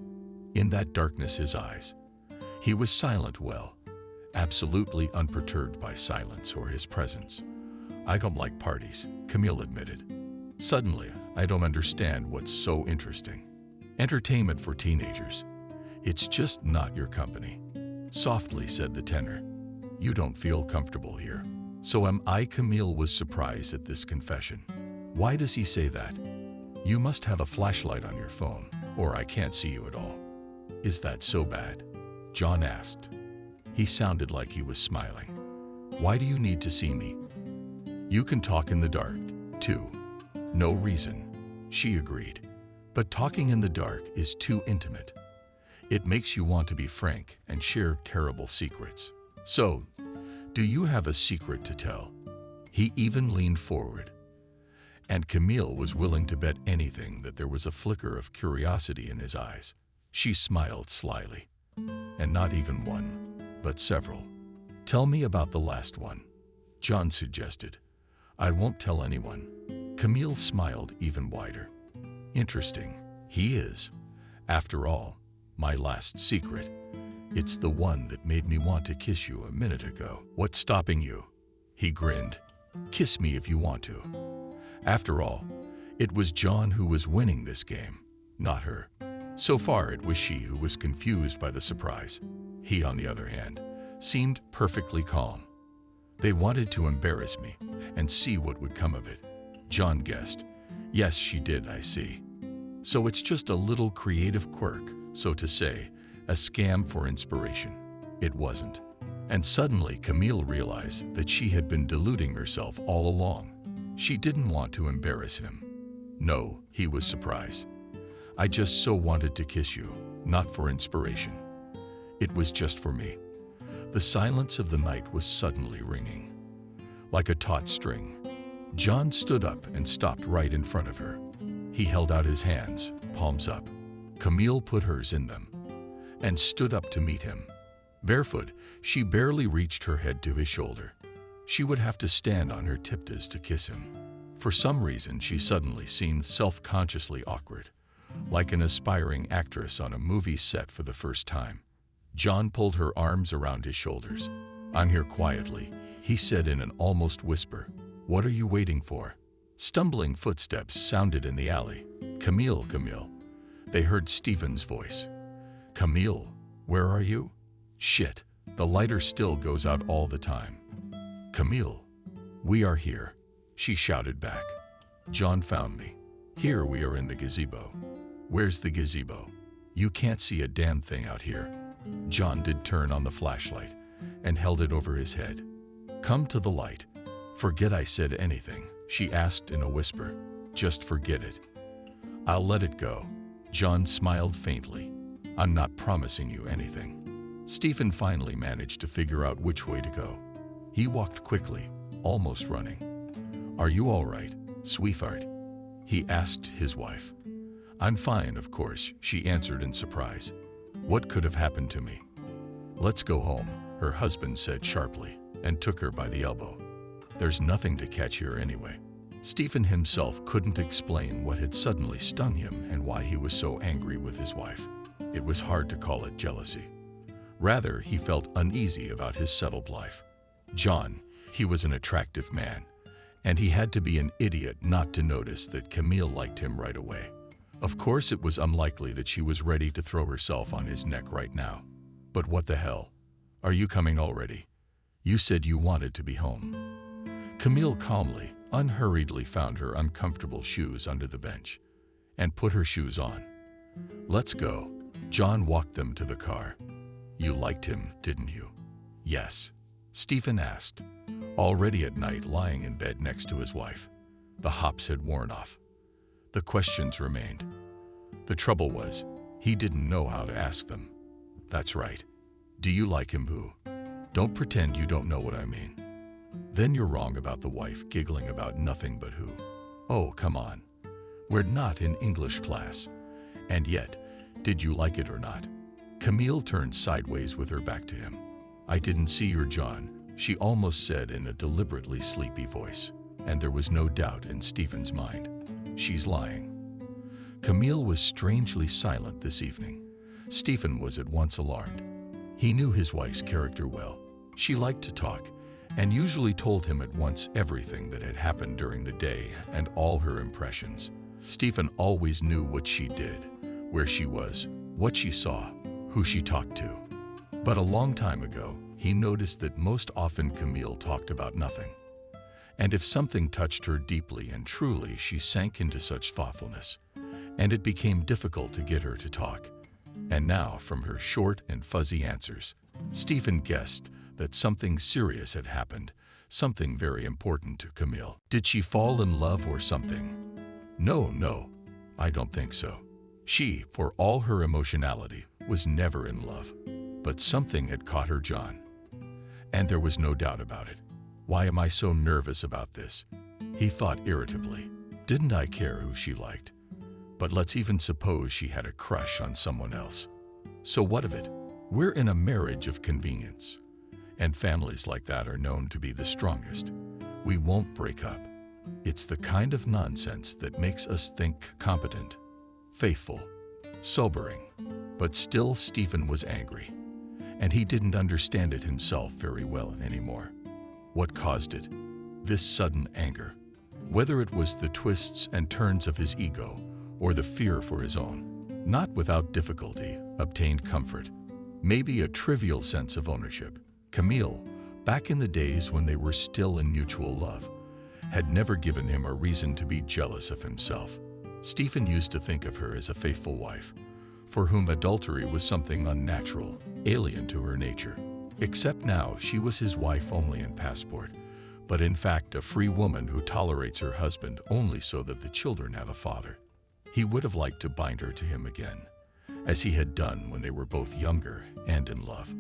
In that darkness, his eyes. He was silent, well, absolutely unperturbed by silence or his presence. I don't like parties, Camille admitted. Suddenly, I don't understand what's so interesting. Entertainment for teenagers. It's just not your company. Softly said the tenor. You don't feel comfortable here. So am I. Camille was surprised at this confession. Why does he say that? You must have a flashlight on your phone, or I can't see you at all. Is that so bad? John asked. He sounded like he was smiling. Why do you need to see me? You can talk in the dark, too. No reason, she agreed. But talking in the dark is too intimate. It makes you want to be frank and share terrible secrets. So, do you have a secret to tell? He even leaned forward, and Camille was willing to bet anything that there was a flicker of curiosity in his eyes. She smiled slyly, and not even one, but several. "Tell me about the last one," John suggested. "I won't tell anyone." Camille smiled even wider. "Interesting. He is, after all, my last secret. It's the one that made me want to kiss you a minute ago." "What's stopping you?" He grinned. "Kiss me if you want to." After all, it was John who was winning this game, not her. So far, it was she who was confused by the surprise. He, on the other hand, seemed perfectly calm. "They wanted to embarrass me and see what would come of it," John guessed. "Yes, she did, I see. So it's just a little creative quirk, so to say, a scam for inspiration." It wasn't. And suddenly Camille realized that she had been deluding herself all along. She didn't want to embarrass him. No, he was surprised. "I just so wanted to kiss you, not for inspiration. It was just for me." The silence of the night was suddenly ringing, like a taut string. John stood up and stopped right in front of her. He held out his hands, palms up. Camille put hers in them and stood up to meet him. Barefoot, she barely reached her head to his shoulder. She would have to stand on her tiptoes to kiss him. For some reason, she suddenly seemed self-consciously awkward, like an aspiring actress on a movie set for the first time. John pulled her arms around his shoulders. "I'm here quietly," he said in an almost whisper. "What are you waiting for?" Stumbling footsteps sounded in the alley. "Camille, Camille." They heard Stephen's voice. "Camille, where are you?" "Shit, the lighter still goes out all the time." "Camille, we are here," she shouted back. "John found me. Here we are in the gazebo." "Where's the gazebo?" "You can't see a damn thing out here." John did turn on the flashlight and held it over his head. "Come to the light." "Forget I said anything," she asked in a whisper. "Just forget it." "I'll let it go." John smiled faintly. "I'm not promising you anything." Stephen finally managed to figure out which way to go. He walked quickly, almost running. "Are you all right, sweetheart?" he asked his wife. "I'm fine, of course," she answered in surprise. "What could have happened to me?" "Let's go home," her husband said sharply, and took her by the elbow. "There's nothing to catch here anyway." Stephen himself couldn't explain what had suddenly stung him and why he was so angry with his wife. It was hard to call it jealousy. Rather, he felt uneasy about his settled life. John, he was an attractive man, and he had to be an idiot not to notice that Camille liked him right away. Of course, it was unlikely that she was ready to throw herself on his neck right now. But what the hell? "Are you coming already? You said you wanted to be home." Camille calmly, unhurriedly found her uncomfortable shoes under the bench and put her shoes on. "Let's go." John walked them to the car. "You liked him, didn't you?" "Yes," Stephen asked, already at night lying in bed next to his wife. The hops had worn off. The questions remained. The trouble was, he didn't know how to ask them. "That's right. Do you like him, boo? Don't pretend you don't know what I mean." "Then you're wrong about the wife giggling about nothing but who." "Oh, come on. We're not in English class. And yet, did you like it or not?" Camille turned sideways with her back to him. "I didn't see your John," she almost said in a deliberately sleepy voice, and there was no doubt in Stephen's mind. She's lying. Camille was strangely silent this evening. Stephen was at once alarmed. He knew his wife's character well. She liked to talk, and usually told him at once everything that had happened during the day and all her impressions. Stephen always knew what she did, where she was, what she saw, who she talked to. But a long time ago, he noticed that most often Camille talked about nothing. And if something touched her deeply and truly, she sank into such thoughtfulness, and it became difficult to get her to talk. And now, from her short and fuzzy answers, Stephen guessed that something serious had happened, something very important to Camille. Did she fall in love or something? No, I don't think so. She, for all her emotionality, was never in love. But something had caught her John. And there was no doubt about it. Why am I so nervous about this? He thought irritably. Didn't I care who she liked? But let's even suppose she had a crush on someone else. So what of it? We're in a marriage of convenience. And families like that are known to be the strongest. We won't break up. It's the kind of nonsense that makes us think competent, faithful, sobering. But still Stephen was angry, and he didn't understand it himself very well anymore. What caused it? This sudden anger. Whether it was the twists and turns of his ego or the fear for his own, not without difficulty, obtained comfort. Maybe a trivial sense of ownership. Camille, back in the days when they were still in mutual love, had never given him a reason to be jealous of himself. Stephen used to think of her as a faithful wife, for whom adultery was something unnatural, alien to her nature. Except now she was his wife only in passport, but in fact a free woman who tolerates her husband only so that the children have a father. He would have liked to bind her to him again, as he had done when they were both younger and in love.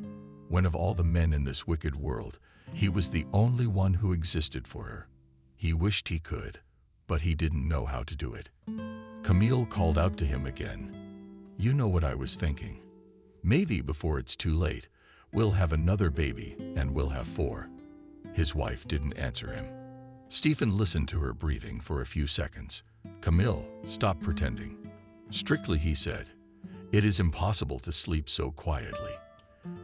When of all the men in this wicked world, he was the only one who existed for her. He wished he could, but he didn't know how to do it. Camille called out to him again. You know what I was thinking. Maybe before it's too late, we'll have another baby and we'll have 4. His wife didn't answer him. Stephen listened to her breathing for a few seconds. Camille, stop pretending. Strictly, he said, it is impossible to sleep so quietly.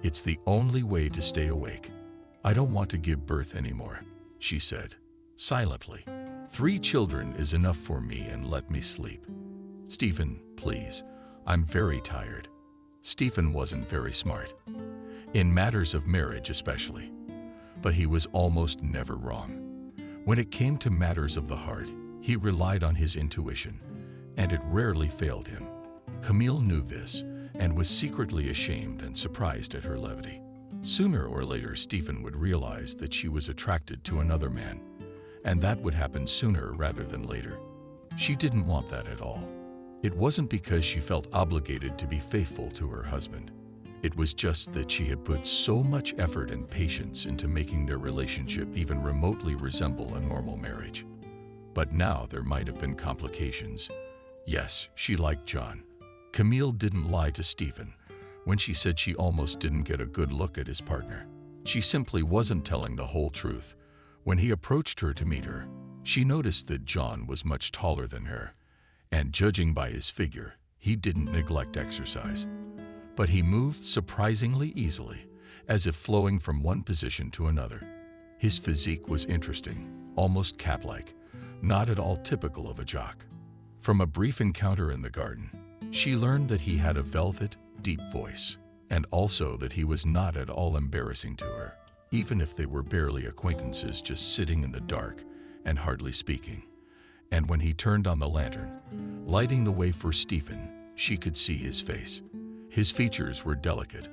It's the only way to stay awake. I don't want to give birth anymore, she said, silently. 3 children is enough for me and let me sleep. Stephen, please. I'm very tired. Stephen wasn't very smart, in matters of marriage especially, but he was almost never wrong. When it came to matters of the heart, he relied on his intuition, and it rarely failed him. Camille knew this and was secretly ashamed and surprised at her levity. Sooner or later, Stephen would realize that she was attracted to another man, and that would happen sooner rather than later. She didn't want that at all. It wasn't because she felt obligated to be faithful to her husband. It was just that she had put so much effort and patience into making their relationship even remotely resemble a normal marriage. But now there might have been complications. Yes, she liked John. Camille didn't lie to Stephen when she said she almost didn't get a good look at his partner. She simply wasn't telling the whole truth. When he approached her to meet her, she noticed that John was much taller than her, and judging by his figure, he didn't neglect exercise. But he moved surprisingly easily, as if flowing from one position to another. His physique was interesting, almost cat-like, not at all typical of a jock. From a brief encounter in the garden, she learned that he had a velvet, deep voice, and also that he was not at all embarrassing to her, even if they were barely acquaintances just sitting in the dark and hardly speaking. And when he turned on the lantern, lighting the way for Stephen, she could see his face. His features were delicate,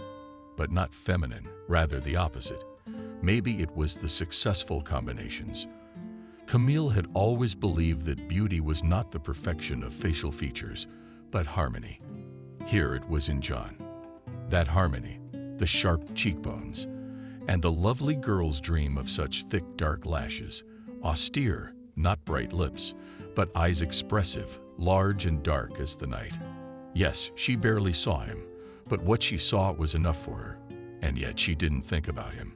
but not feminine, rather the opposite. Maybe it was the successful combinations. Camille had always believed that beauty was not the perfection of facial features, but harmony. Here it was in John. That harmony, the sharp cheekbones, and the lovely girl's dream of such thick dark lashes, austere, not bright lips, but eyes expressive, large and dark as the night. Yes, she barely saw him, but what she saw was enough for her, and yet she didn't think about him.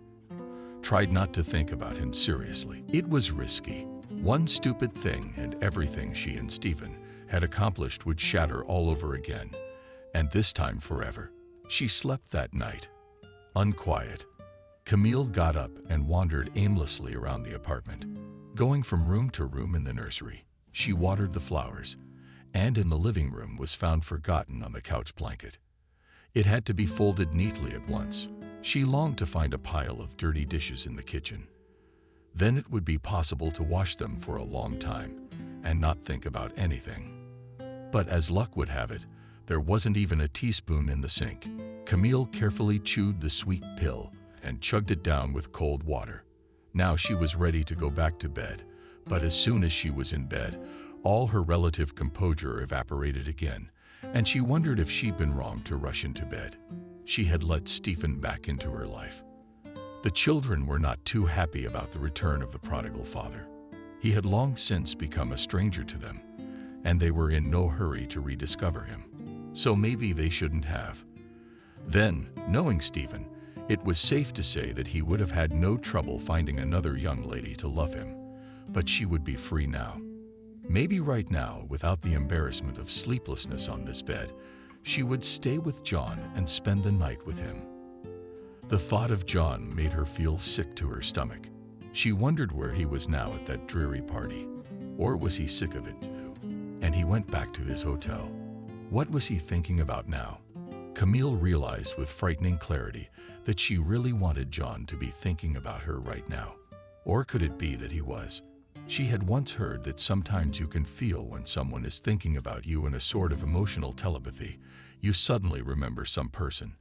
Tried not to think about him seriously. It was risky. One stupid thing and everything she and Stephen had accomplished would shatter all over again, and this time forever. She slept that night, unquiet. Camille got up and wandered aimlessly around the apartment. Going from room to room in the nursery, she watered the flowers, and in the living room was found forgotten on the couch blanket. It had to be folded neatly at once. She longed to find a pile of dirty dishes in the kitchen. Then it would be possible to wash them for a long time and not think about anything. But as luck would have it, there wasn't even a teaspoon in the sink. Camille carefully chewed the sweet pill and chugged it down with cold water. Now she was ready to go back to bed, but as soon as she was in bed, all her relative composure evaporated again, and she wondered if she'd been wrong to rush into bed. She had let Stephen back into her life. The children were not too happy about the return of the prodigal father. He had long since become a stranger to them, and they were in no hurry to rediscover him. So maybe they shouldn't have. Then, knowing Stephen, it was safe to say that he would have had no trouble finding another young lady to love him, but she would be free now. Maybe right now, without the embarrassment of sleeplessness on this bed, she would stay with John and spend the night with him. The thought of John made her feel sick to her stomach. She wondered where he was now at that dreary party. Or was he sick of it too? And he went back to his hotel. What was he thinking about now? Camille realized with frightening clarity that she really wanted John to be thinking about her right now. Or could it be that he was? She had once heard that sometimes you can feel when someone is thinking about you in a sort of emotional telepathy. You suddenly remember some person,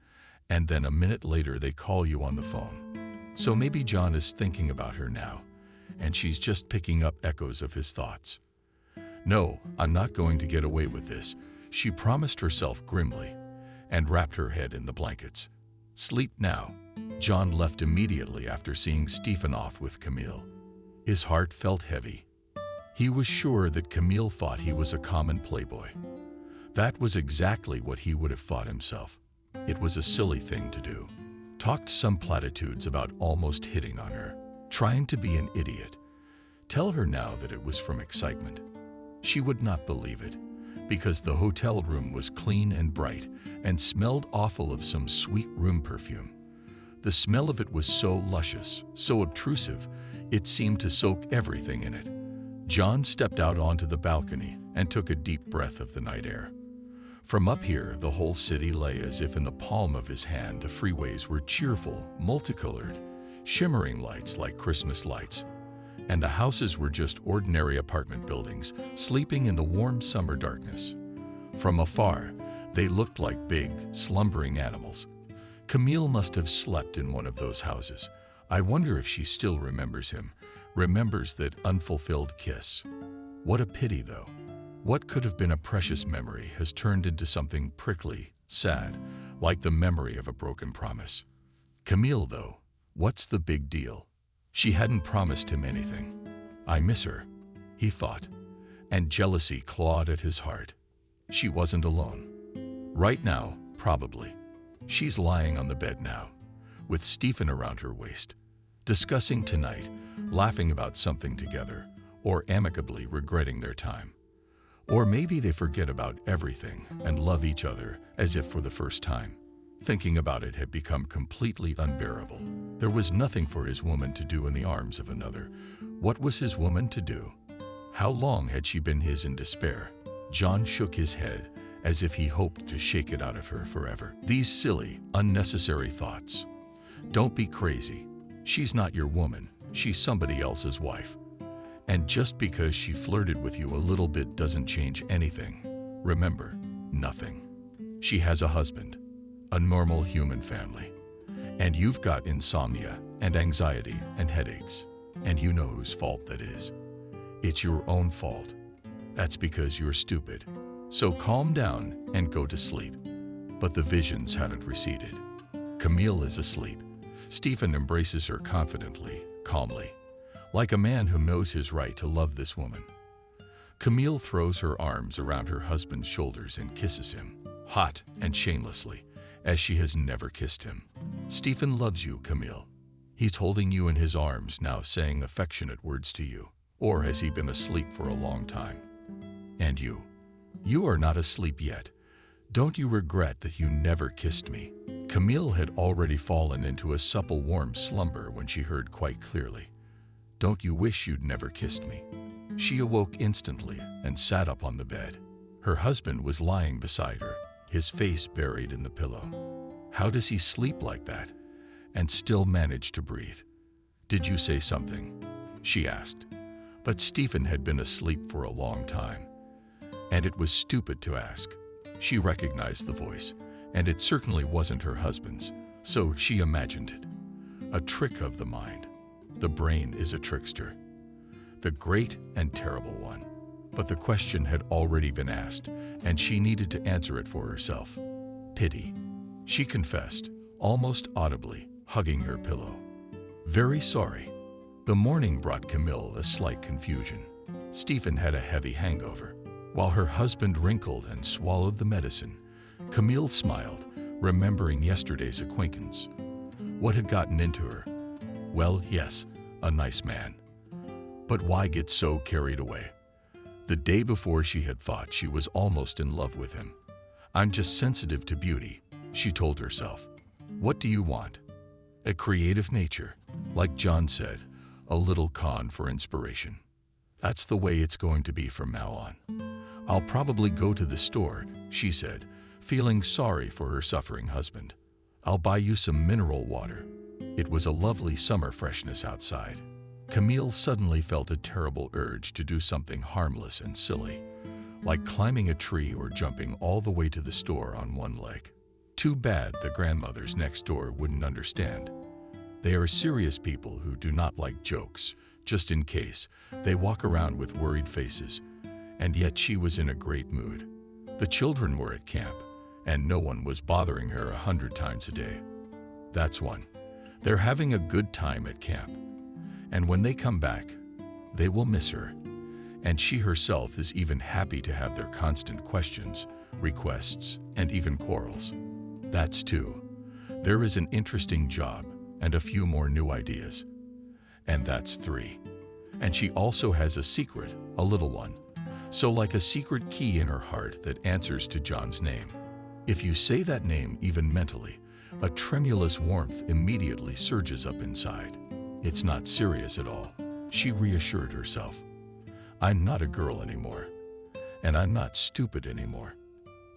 and then a minute later they call you on the phone. So maybe John is thinking about her now, and she's just picking up echoes of his thoughts. No, I'm not going to get away with this, she promised herself grimly, and wrapped her head in the blankets. Sleep now. John left immediately after seeing Stephen off with Camille. His heart felt heavy. He was sure that Camille thought he was a common playboy. That was exactly what he would have thought himself. It was a silly thing to do. Talked some platitudes about almost hitting on her, trying to be an idiot. Tell her now that it was from excitement. She would not believe it, because the hotel room was clean and bright and smelled awful of some sweet room perfume. The smell of it was so luscious, so obtrusive, it seemed to soak everything in it. John stepped out onto the balcony and took a deep breath of the night air. From up here, the whole city lay as if in the palm of his hand. The freeways were cheerful, multicolored, shimmering lights like Christmas lights. And the houses were just ordinary apartment buildings, sleeping in the warm summer darkness. From afar, they looked like big, slumbering animals. Camille must have slept in one of those houses. I wonder if she still remembers him, remembers that unfulfilled kiss. What a pity, though. What could have been a precious memory has turned into something prickly, sad, like the memory of a broken promise. Camille, though, what's the big deal? She hadn't promised him anything. I miss her, he thought, and jealousy clawed at his heart. She wasn't alone. Right now, probably. She's lying on the bed now, with Stephen around her waist, discussing tonight, laughing about something together, or amicably regretting their time. Or maybe they forget about everything and love each other as if for the first time. Thinking about it had become completely unbearable. There was nothing for his woman to do in the arms of another. What was his woman to do? How long had she been his in despair? John shook his head as if he hoped to shake it out of her forever. These silly, unnecessary thoughts. Don't be crazy. She's not your woman. She's somebody else's wife. And just because she flirted with you a little bit doesn't change anything. Remember, nothing. She has a husband, a normal human family. And you've got insomnia and anxiety and headaches. And you know whose fault that is. It's your own fault. That's because you're stupid. So calm down and go to sleep. But the visions haven't receded. Camille is asleep. Stephen embraces her confidently, calmly, like a man who knows his right to love this woman. Camille throws her arms around her husband's shoulders and kisses him, hot and shamelessly, as she has never kissed him. Stephen loves you, Camille. He's holding you in his arms now, saying affectionate words to you. Or has he been asleep for a long time? And you are not asleep yet. Don't you regret that you never kissed me? Camille had already fallen into a supple, warm slumber when she heard quite clearly, "Don't you wish you'd never kissed me?" She awoke instantly and sat up on the bed. Her husband was lying beside her, his face buried in the pillow. How does he sleep like that and still manage to breathe? "Did you say something?" she asked. But Stephen had been asleep for a long time, and it was stupid to ask. She recognized the voice, and it certainly wasn't her husband's, so she imagined it. A trick of the mind. The brain is a trickster. The great and terrible one. But the question had already been asked, and she needed to answer it for herself. Pity. She confessed, almost audibly, hugging her pillow. Very sorry. The morning brought Camille a slight confusion. Stephen had a heavy hangover. While her husband wrinkled and swallowed the medicine, Camille smiled, remembering yesterday's acquaintance. What had gotten into her? Well, yes, a nice man. But why get so carried away? The day before she had thought she was almost in love with him. I'm just sensitive to beauty, she told herself. What do you want? A creative nature, like John said, a little con for inspiration. That's the way it's going to be from now on. I'll probably go to the store, she said, feeling sorry for her suffering husband. I'll buy you some mineral water. It was a lovely summer freshness outside. Camille suddenly felt a terrible urge to do something harmless and silly, like climbing a tree or jumping all the way to the store on one leg. Too bad the grandmothers next door wouldn't understand. They are serious people who do not like jokes. Just in case, they walk around with worried faces, and yet she was in a great mood. The children were at camp, and no one was bothering her 100 times a day. That's one. They're having a good time at camp, and when they come back, they will miss her, and she herself is even happy to have their constant questions, requests, and even quarrels. That's two. There is an interesting job and a few more new ideas. And that's three. And she also has a secret, a little one. So like a secret key in her heart that answers to John's name. If you say that name even mentally, a tremulous warmth immediately surges up inside. It's not serious at all, she reassured herself. I'm not a girl anymore, and I'm not stupid anymore.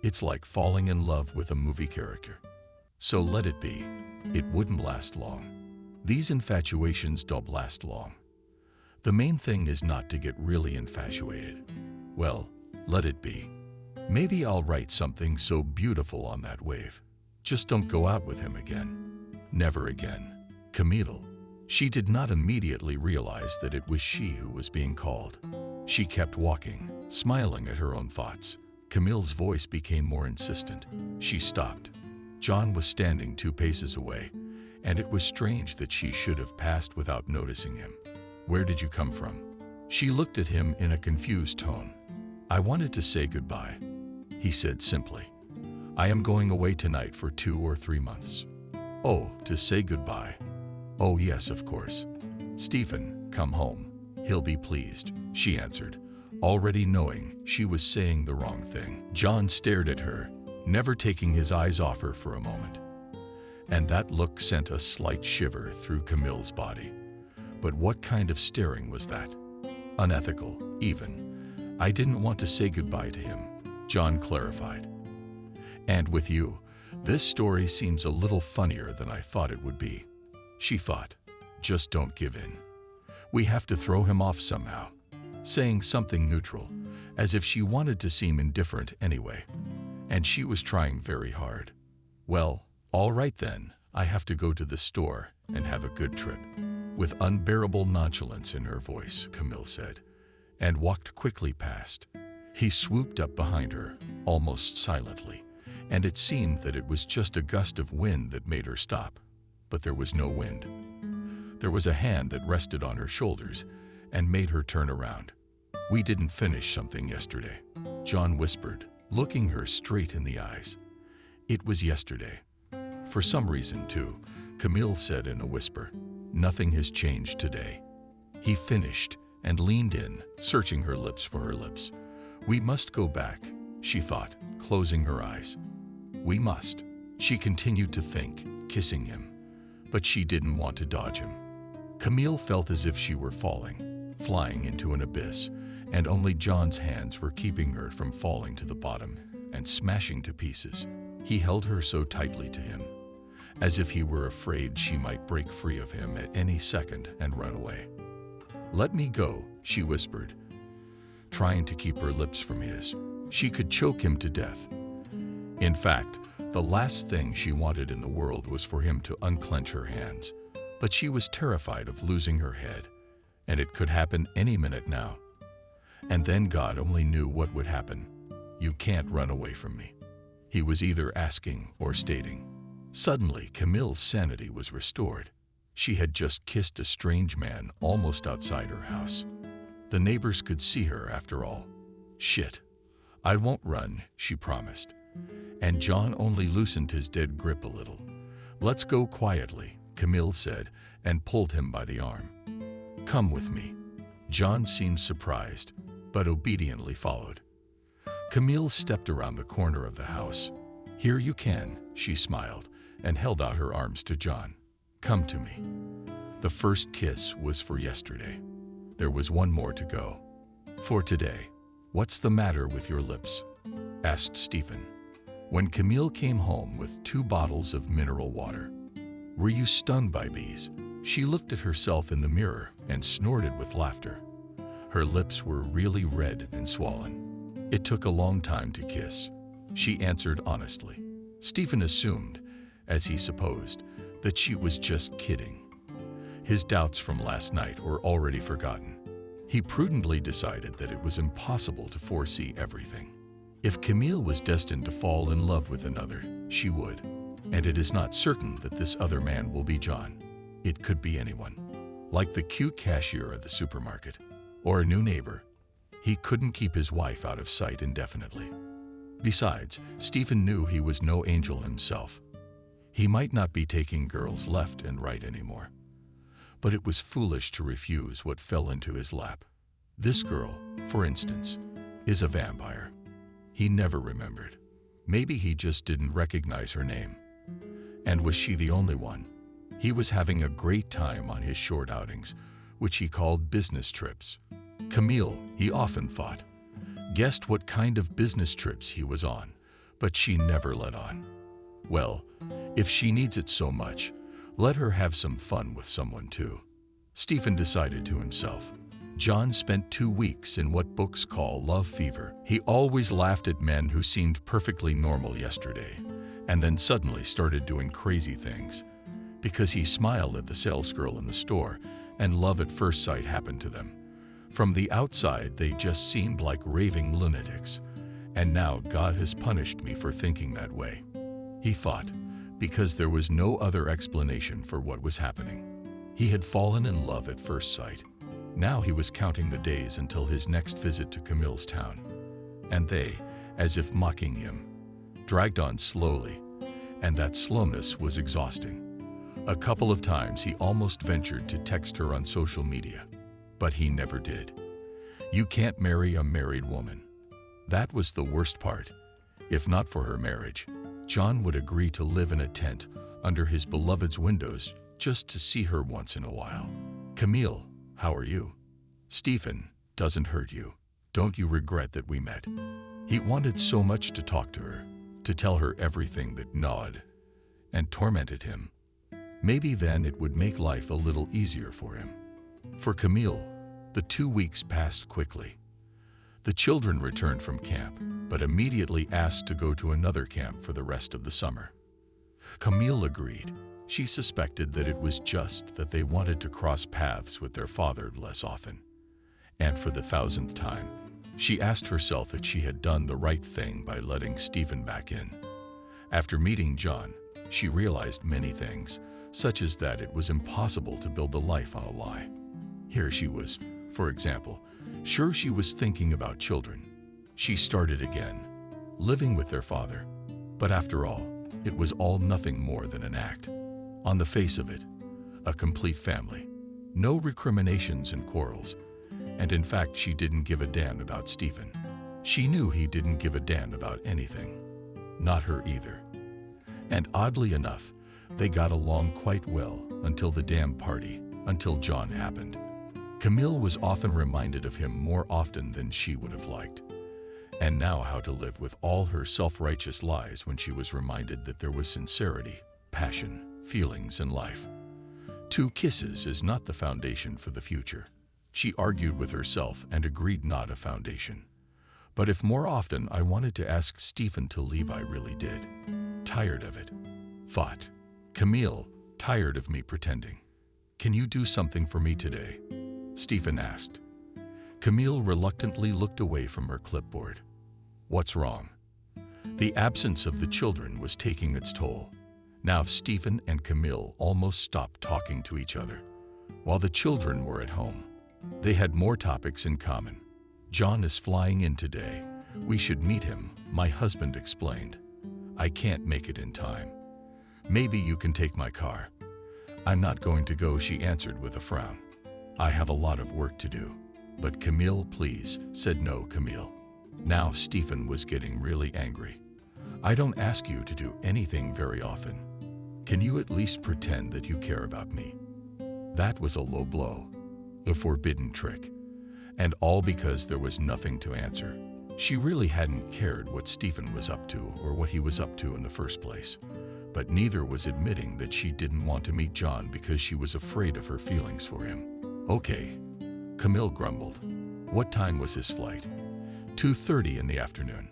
It's like falling in love with a movie character. So let it be. It wouldn't last long. These infatuations don't last long. The main thing is not to get really infatuated. Well, let it be. Maybe I'll write something so beautiful on that wave. Just don't go out with him again. Never again. Camille. She did not immediately realize that it was she who was being called. She kept walking, smiling at her own thoughts. Camille's voice became more insistent. She stopped. John was standing 2 paces away, and it was strange that she should have passed without noticing him. Where did you come from? She looked at him in a confused tone. I wanted to say goodbye, he said simply. I am going away tonight for 2 or 3 months. Oh, to say goodbye. Oh yes, of course. Stephen, come home. He'll be pleased, she answered, already knowing she was saying the wrong thing. John stared at her, never taking his eyes off her for a moment. And that look sent a slight shiver through Camille's body. But what kind of staring was that? Unethical, even. I didn't want to say goodbye to him, John clarified. And with you, this story seems a little funnier than I thought it would be. She thought, just don't give in. We have to throw him off somehow, saying something neutral, as if she wanted to seem indifferent anyway. And she was trying very hard. Well, all right then, I have to go to the store and have a good trip. With unbearable nonchalance in her voice, Camille said, and walked quickly past. He swooped up behind her, almost silently, and it seemed that it was just a gust of wind that made her stop. But there was no wind. There was a hand that rested on her shoulders and made her turn around. We didn't finish something yesterday, John whispered, looking her straight in the eyes. It was yesterday. For some reason, too, Camille said in a whisper, nothing has changed today. He finished and leaned in, searching her lips for her lips. We must go back, she thought, closing her eyes. We must. She continued to think, kissing him. But she didn't want to dodge him. Camille felt as if she were falling, flying into an abyss, and only John's hands were keeping her from falling to the bottom and smashing to pieces. He held her so tightly to him, as if he were afraid she might break free of him at any second and run away. Let me go, she whispered, trying to keep her lips from his. She could choke him to death. In fact, the last thing she wanted in the world was for him to unclench her hands. But she was terrified of losing her head, and it could happen any minute now. And then God only knew what would happen. You can't run away from me, he was either asking or stating. Suddenly, Camille's sanity was restored. She had just kissed a strange man almost outside her house. The neighbors could see her after all. "Shit. I won't run," she promised. And John only loosened his dead grip a little. "Let's go quietly," Camille said, and pulled him by the arm. "Come with me." John seemed surprised, but obediently followed. Camille stepped around the corner of the house. "Here you can," she smiled, and held out her arms to John. "Come to me." The first kiss was for yesterday. There was one more to go. For today. "What's the matter with your lips?" asked Stephen, when Camille came home with 2 bottles of mineral water. "Were you stung by bees?" She looked at herself in the mirror and snorted with laughter. Her lips were really red and swollen. "It took a long time to kiss," she answered honestly. Stephen assumed, as he supposed, that she was just kidding. His doubts from last night were already forgotten. He prudently decided that it was impossible to foresee everything. If Camille was destined to fall in love with another, she would. And it is not certain that this other man will be John. It could be anyone. Like the cute cashier at the supermarket, or a new neighbor. He couldn't keep his wife out of sight indefinitely. Besides, Stephen knew he was no angel himself. He might not be taking girls left and right anymore. But it was foolish to refuse what fell into his lap. This girl, for instance, is a vampire. He never remembered. Maybe he just didn't recognize her name. And was she the only one? He was having a great time on his short outings, which he called business trips. Camille, he often thought, guessed what kind of business trips he was on, but she never let on. Well, if she needs it so much, let her have some fun with someone too. Stephen decided to himself. John spent 2 weeks in what books call love fever. He always laughed at men who seemed perfectly normal yesterday, and then suddenly started doing crazy things. Because he smiled at the salesgirl in the store, and love at first sight happened to them. From the outside, they just seemed like raving lunatics. And now God has punished me for thinking that way, he thought, because there was no other explanation for what was happening. He had fallen in love at first sight. Now he was counting the days until his next visit to Camille's town. And they, as if mocking him, dragged on slowly, and that slowness was exhausting. A couple of times he almost ventured to text her on social media, but he never did. You can't marry a married woman. That was the worst part. If not for her marriage, John would agree to live in a tent under his beloved's windows just to see her once in a while. "Camille, how are you?" "Stephen, doesn't hurt you. Don't you regret that we met?" He wanted so much to talk to her, to tell her everything that gnawed and tormented him. Maybe then it would make life a little easier for him. For Camille, the 2 weeks passed quickly. The children returned from camp, but immediately asked to go to another camp for the rest of the summer. Camille agreed. She suspected that it was just that they wanted to cross paths with their father less often. And for the 1000th time, she asked herself if she had done the right thing by letting Stephen back in. After meeting John, she realized many things, such as that it was impossible to build a life on a lie. Here she was, for example, sure she was thinking about children. She started again, living with their father. But after all, it was all nothing more than an act. On the face of it, a complete family. No recriminations and quarrels. And in fact, she didn't give a damn about Stephen. She knew he didn't give a damn about anything. Not her either. And oddly enough, they got along quite well until the damn party, until John happened. Camille was often reminded of him more often than she would have liked. And now how to live with all her self-righteous lies when she was reminded that there was sincerity, passion, feelings in life. 2 kisses is not the foundation for the future. She argued with herself and agreed not a foundation. But if more often I wanted to ask Stephen to leave, I really did. Tired of it. Thought. Camille, tired of me pretending. Can you do something for me today? Stephen asked. Camille reluctantly looked away from her clipboard. What's wrong? The absence of the children was taking its toll. Now Stephen and Camille almost stopped talking to each other. While the children were at home, they had more topics in common. "John is flying in today. We should meet him," my husband explained. "I can't make it in time. Maybe you can take my car." "I'm not going to go," she answered with a frown. "I have a lot of work to do." "But Camille, please," said no Camille. Now Stephen was getting really angry. "I don't ask you to do anything very often. Can you at least pretend that you care about me?" That was a low blow, a forbidden trick, and all because there was nothing to answer. She really hadn't cared what Stephen was up to or what he was up to in the first place, but neither was admitting that she didn't want to meet John because she was afraid of her feelings for him. "Okay," Camille grumbled. What time was his flight? 2:30 in the afternoon.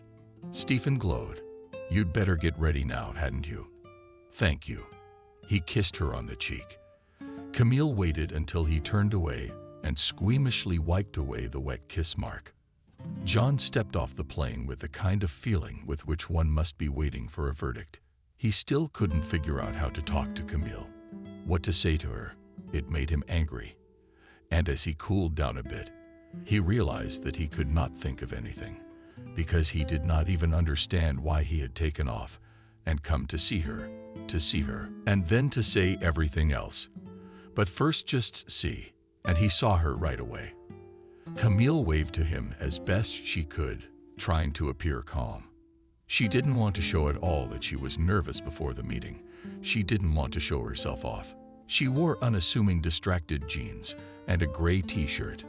Stephen glowed. "You'd better get ready now, hadn't you?" "Thank you." He kissed her on the cheek. Camille waited until he turned away and squeamishly wiped away the wet kiss mark. John stepped off the plane with the kind of feeling with which one must be waiting for a verdict. He still couldn't figure out how to talk to Camille, what to say to her. It made him angry. And as he cooled down a bit, he realized that he could not think of anything, because he did not even understand why he had taken off and come to see her, and then to say everything else. But first just see, and he saw her right away. Camille waved to him as best she could, trying to appear calm. She didn't want to show at all that she was nervous before the meeting. She didn't want to show herself off. She wore unassuming distracted jeans and a gray t-shirt.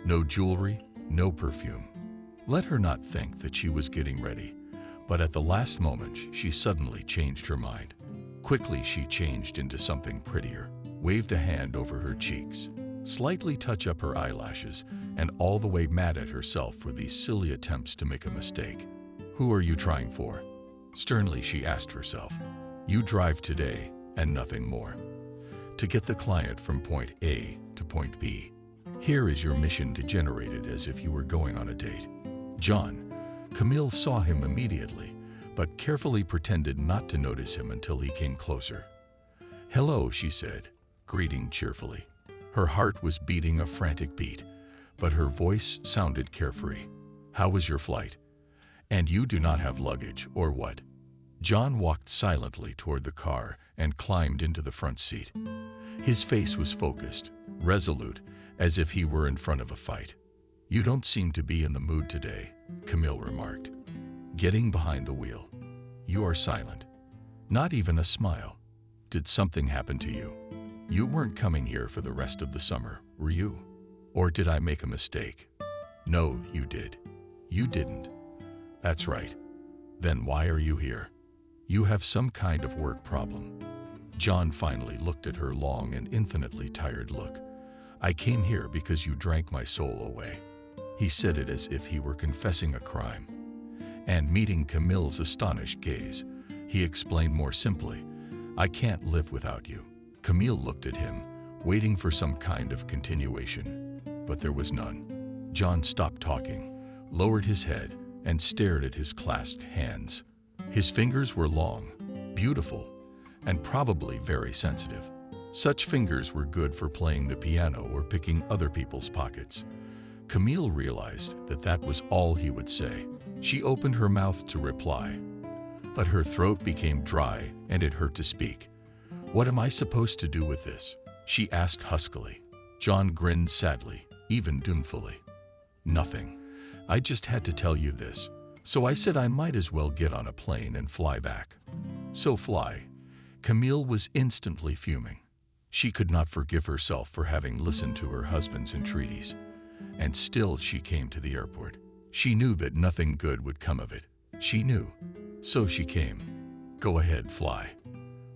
No jewelry, no perfume. Let her not think that she was getting ready, but at the last moment she suddenly changed her mind. Quickly she changed into something prettier, waved a hand over her cheeks, slightly touched up her eyelashes, and all the way mad at herself for these silly attempts to make a mistake. "Who are you trying for?" Sternly she asked herself. "You drive today and nothing more. To get the client from point A to point B. Here is your mission to generate it as if you were going on a date." John, Camille saw him immediately, but carefully pretended not to notice him until he came closer. "Hello," she said, greeting cheerfully. Her heart was beating a frantic beat, but her voice sounded carefree. "How was your flight? And you do not have luggage, or what?" John walked silently toward the car and climbed into the front seat. His face was focused, resolute, as if he were in front of a fight. "You don't seem to be in the mood today," Camille remarked, getting behind the wheel. "You are silent. Not even a smile. Did something happen to you? You weren't coming here for the rest of the summer, were you? Or did I make a mistake?" "No, you did." "You didn't." "That's right. Then why are you here? You have some kind of work problem." John finally looked at her long and infinitely tired look. "I came here because you drank my soul away." He said it as if he were confessing a crime. And meeting Camille's astonished gaze, he explained more simply, "I can't live without you." Camille looked at him, waiting for some kind of continuation, but there was none. John stopped talking, lowered his head, and stared at his clasped hands. His fingers were long, beautiful, and probably very sensitive. Such fingers were good for playing the piano or picking other people's pockets. Camille realized that that was all he would say. She opened her mouth to reply, but her throat became dry and it hurt to speak. "What am I supposed to do with this?" she asked huskily. John grinned sadly, even doubtfully. "Nothing. I just had to tell you this, so I said I might as well get on a plane and fly back." "So fly." Camille was instantly fuming. She could not forgive herself for having listened to her husband's entreaties, and still she came to the airport. She knew that nothing good would come of it. She knew. So she came. "Go ahead, fly.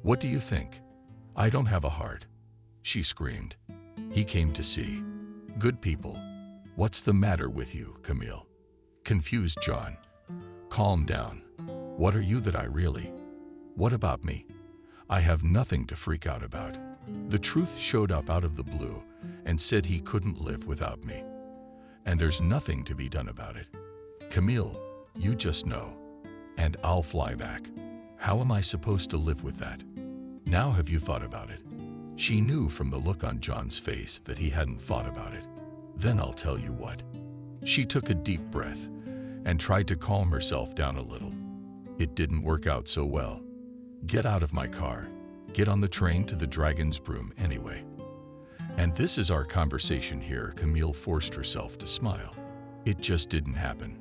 What do you think? I don't have a heart," she screamed. He came to see. "Good people. What's the matter with you, Camille?" Confused John. "Calm down. What are you that I really? What about me? I have nothing to freak out about." The truth showed up out of the blue and said he couldn't live without me. And there's nothing to be done about it. "Camille, you just know. And I'll fly back. How am I supposed to live with that?" Now have you thought about it? She knew from the look on John's face that he hadn't thought about it. Then I'll tell you what. She took a deep breath and tried to calm herself down a little. It didn't work out so well. Get out of my car. Get on the train to the Dragon's Broom anyway. And this is our conversation here. Camille forced herself to smile. It just didn't happen.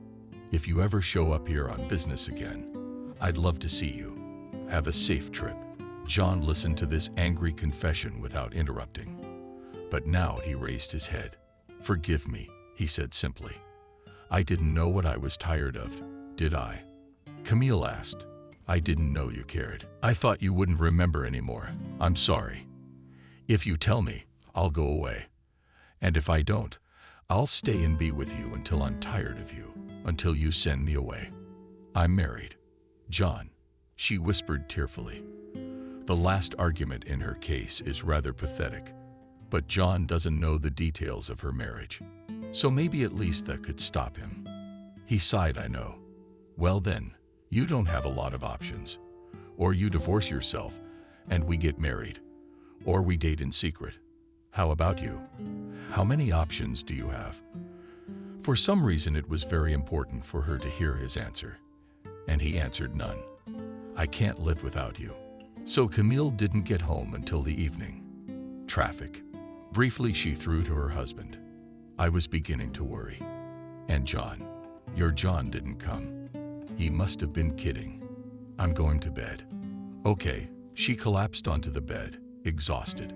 If you ever show up here on business again, I'd love to see you. Have a safe trip. John listened to this angry confession without interrupting. But now he raised his head. Forgive me, he said simply. I didn't know what I was tired of, did I? Camille asked. I didn't know you cared. I thought you wouldn't remember anymore. I'm sorry. If you tell me, I'll go away. And if I don't, I'll stay and be with you until I'm tired of you, until you send me away. I'm married. John, she whispered tearfully. The last argument in her case is rather pathetic, but John doesn't know the details of her marriage. So maybe at least that could stop him. He sighed, I know. Well then, you don't have a lot of options. Or you divorce yourself and we get married. Or we date in secret. How about you? How many options do you have? For some reason it was very important for her to hear his answer. And he answered none. I can't live without you. So Camille didn't get home until the evening. Traffic. Briefly she threw to her husband. I was beginning to worry. And John. Your John didn't come. He must have been kidding. I'm going to bed. Okay. She collapsed onto the bed, exhausted.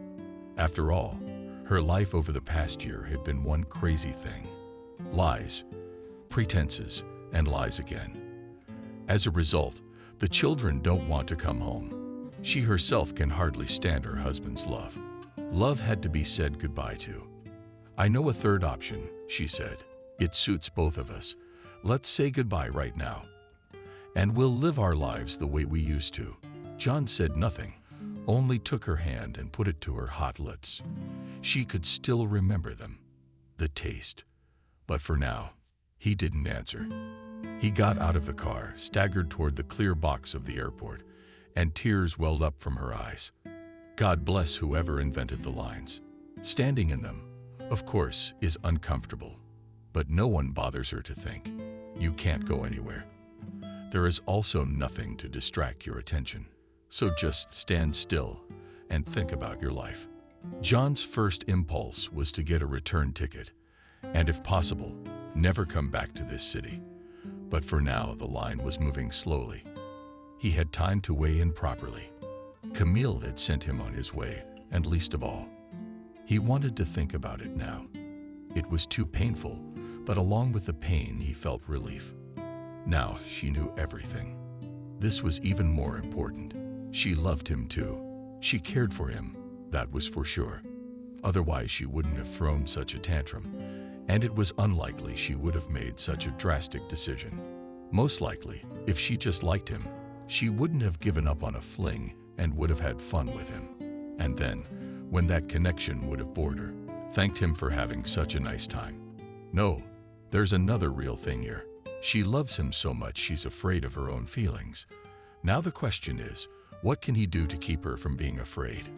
After all, her life over the past year had been one crazy thing. Lies, pretenses, and lies again. As a result, the children don't want to come home. She herself can hardly stand her husband's love. Love had to be said goodbye to. I know a third option, she said. It suits both of us. Let's say goodbye right now. And we'll live our lives the way we used to. John said nothing, only took her hand and put it to her hot lips. She could still remember them, the taste. But for now, he didn't answer. He got out of the car, staggered toward the clear box of the airport, and tears welled up from her eyes. God bless whoever invented the lines. Standing in them, of course, is uncomfortable, but no one bothers her to think. You can't go anywhere. There is also nothing to distract your attention, so just stand still and think about your life. John's first impulse was to get a return ticket, and if possible, never come back to this city. But for now, the line was moving slowly. He had time to weigh in properly. Camille had sent him on his way, and least of all, he wanted to think about it now. It was too painful, but along with the pain, he felt relief. Now she knew everything. This was even more important. She loved him too. She cared for him, that was for sure. Otherwise, she wouldn't have thrown such a tantrum, and it was unlikely she would have made such a drastic decision. Most likely, if she just liked him, she wouldn't have given up on a fling and would have had fun with him. And then, when that connection would have bored her, thanked him for having such a nice time. No, there's another real thing here. She loves him so much she's afraid of her own feelings. Now the question is, what can he do to keep her from being afraid?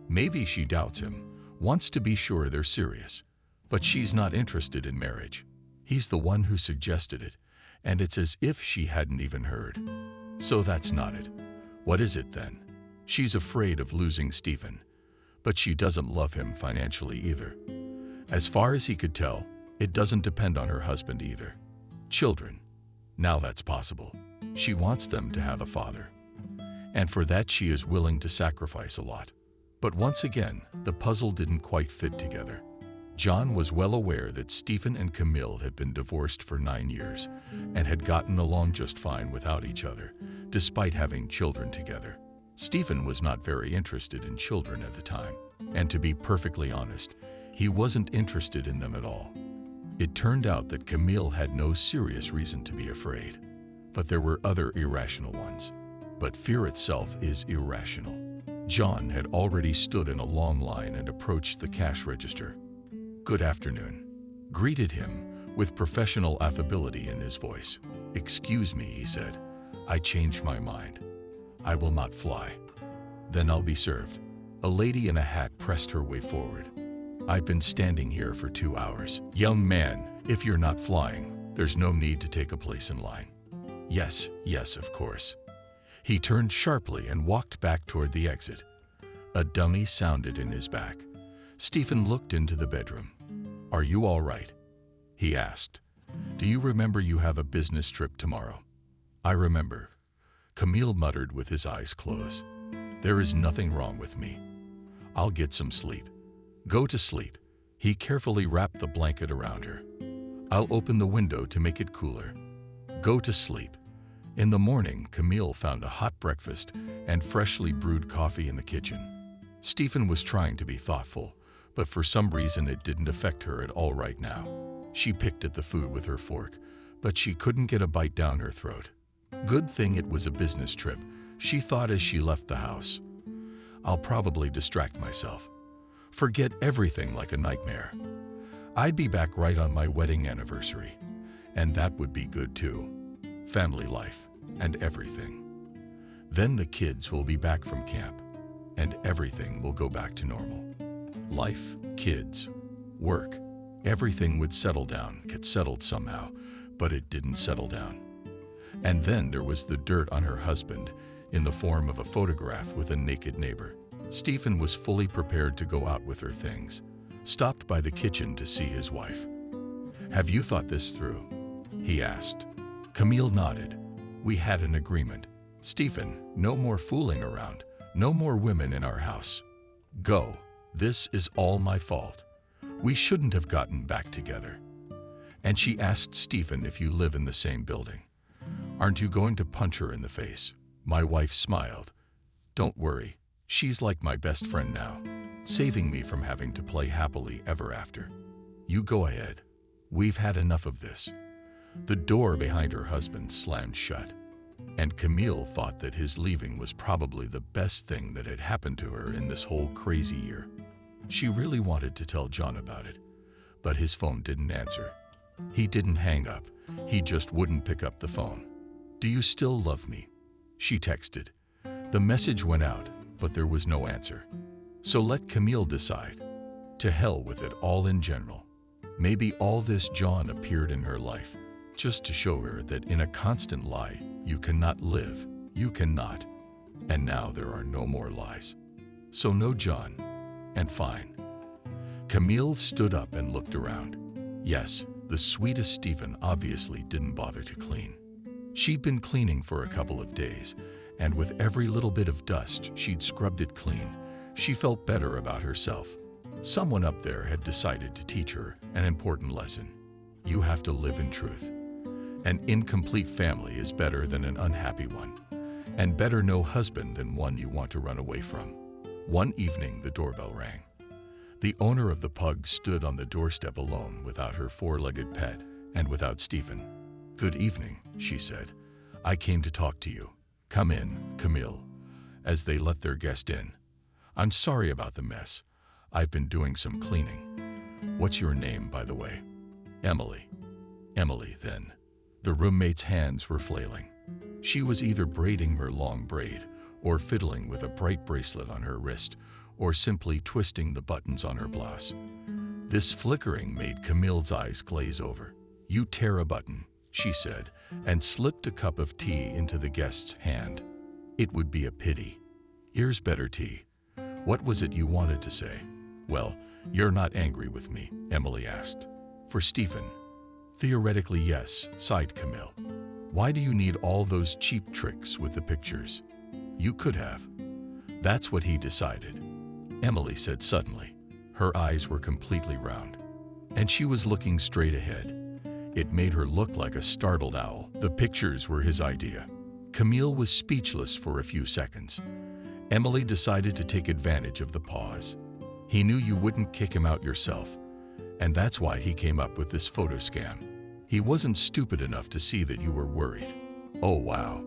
Maybe she doubts him, wants to be sure they're serious. But she's not interested in marriage. He's the one who suggested it, and it's as if she hadn't even heard. So that's not it. What is it then? She's afraid of losing Stephen, but she doesn't love him financially either. As far as he could tell, it doesn't depend on her husband either. Children. Now that's possible. She wants them to have a father. And for that she is willing to sacrifice a lot. But once again, the puzzle didn't quite fit together. John was well aware that Stephen and Camille had been divorced for 9 years and had gotten along just fine without each other, despite having children together. Stephen was not very interested in children at the time, and to be perfectly honest, he wasn't interested in them at all. It turned out that Camille had no serious reason to be afraid, but there were other irrational ones. But fear itself is irrational. John had already stood in a long line and approached the cash register. Good afternoon, greeted him with professional affability in his voice. Excuse me, he said. I changed my mind. I will not fly. Then I'll be served. A lady in a hat pressed her way forward. I've been standing here for 2 hours. Young man, if you're not flying, there's no need to take a place in line. Yes, yes, of course. He turned sharply and walked back toward the exit. A dummy sounded in his back. Stephen looked into the bedroom. Are you all right? He asked. Do you remember you have a business trip tomorrow? I remember. Camille muttered with his eyes closed. There is nothing wrong with me. I'll get some sleep. Go to sleep. He carefully wrapped the blanket around her. I'll open the window to make it cooler. Go to sleep. In the morning, Camille found a hot breakfast and freshly brewed coffee in the kitchen. Stephen was trying to be thoughtful, but for some reason it didn't affect her at all right now. She picked at the food with her fork, but she couldn't get a bite down her throat. Good thing it was a business trip, she thought as she left the house. I'll probably distract myself. Forget everything like a nightmare. I'd be back right on my wedding anniversary, and that would be good too. Family life and everything. Then the kids will be back from camp, and everything will go back to normal. Life, kids, work, everything would settle down, get settled somehow, but it didn't settle down. And then there was the dirt on her husband in the form of a photograph with a naked neighbor. Stephen was fully prepared to go out with her things, stopped by the kitchen to see his wife. Have you thought this through? He asked. Camille nodded. We had an agreement. Stephen, no more fooling around. No more women in our house. Go. This is all my fault. We shouldn't have gotten back together. And she asked Stephen if you live in the same building. Aren't you going to punch her in the face? My wife smiled. Don't worry. She's like my best friend now, saving me from having to play happily ever after. You go ahead. We've had enough of this. The door behind her husband slammed shut, and Camille thought that his leaving was probably the best thing that had happened to her in this whole crazy year. She really wanted to tell John about it, but his phone didn't answer. He didn't hang up, he just wouldn't pick up the phone. Do you still love me? She texted. The message went out, but there was no answer. So let Camille decide. To hell with it all in general. Maybe all this John appeared in her life, just to show her that in a constant lie, you cannot live, you cannot. And now there are no more lies. So no John, and fine. Camille stood up and looked around. Yes, the sweetest Stephen obviously didn't bother to clean. She'd been cleaning for a couple of days, and with every little bit of dust, she'd scrubbed it clean. She felt better about herself. Someone up there had decided to teach her an important lesson. You have to live in truth. An incomplete family is better than an unhappy one, and better no husband than one you want to run away from. One evening, the doorbell rang. The owner of the pug stood on the doorstep alone without her four-legged pet and without Stephen. Good evening, she said. I came to talk to you. Come in, Camille, as they let their guest in. I'm sorry about the mess. I've been doing some cleaning. What's your name, by the way? Emily. Emily, then. The roommate's hands were flailing. She was either braiding her long braid, or fiddling with a bright bracelet on her wrist, or simply twisting the buttons on her blouse. This flickering made Camille's eyes glaze over. You tear a button, she said, and slipped a cup of tea into the guest's hand. It would be a pity. Here's better tea. What was it you wanted to say? Well, you're not angry with me, Emily asked. For Stephen? Theoretically, yes, sighed Camille. Why do you need all those cheap tricks with the pictures? You could have. That's what he decided, Emily said suddenly. Her eyes were completely round, and she was looking straight ahead. It made her look like a startled owl. The pictures were his idea. Camille was speechless for a few seconds. Emily decided to take advantage of the pause. He knew you wouldn't kick him out yourself, and that's why he came up with this photo scam. He wasn't stupid enough to see that you were worried. Oh, wow.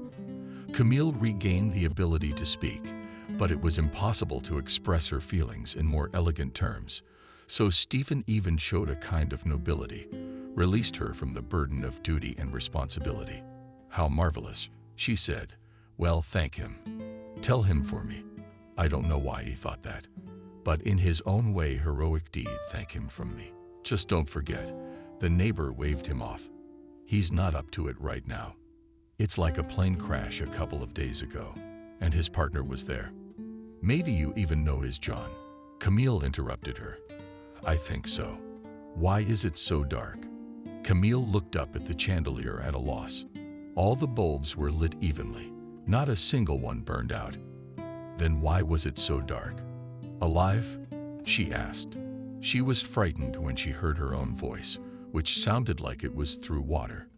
Camille regained the ability to speak, but it was impossible to express her feelings in more elegant terms. So Stephen even showed a kind of nobility, released her from the burden of duty and responsibility. How marvelous, she said. Well, thank him. Tell him for me. I don't know why he thought that, but in his own way, heroic deed, thank him from me. Just don't forget, the neighbor waved him off. He's not up to it right now. It's like a plane crash a couple of days ago, and his partner was there. Maybe you even know his John. Camille interrupted her. I think so. Why is it so dark? Camille looked up at the chandelier at a loss. All the bulbs were lit evenly. Not a single one burned out. Then why was it so dark? Alive? She asked. She was frightened when she heard her own voice, which sounded like it was through water.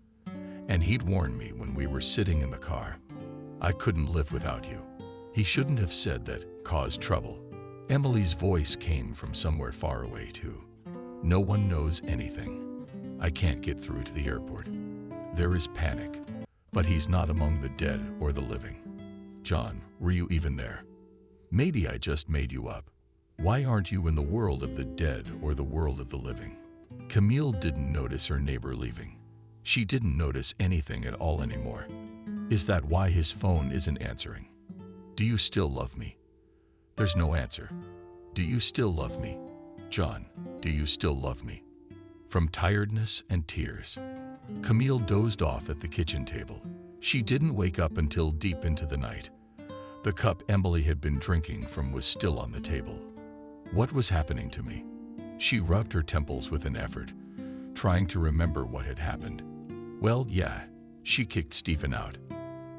And he'd warned me when we were sitting in the car. I couldn't live without you. He shouldn't have said that, caused trouble. Emily's voice came from somewhere far away too. No one knows anything. I can't get through to the airport. There is panic, but he's not among the dead or the living. John, were you even there? Maybe I just made you up. Why aren't you in the world of the dead or the world of the living? Camille didn't notice her neighbor leaving. She didn't notice anything at all anymore. Is that why his phone isn't answering? Do you still love me? There's no answer. Do you still love me? John, do you still love me? From tiredness and tears, Camille dozed off at the kitchen table. She didn't wake up until deep into the night. The cup Emily had been drinking from was still on the table. What was happening to me? She rubbed her temples with an effort, trying to remember what had happened. Well, yeah, she kicked Stephen out.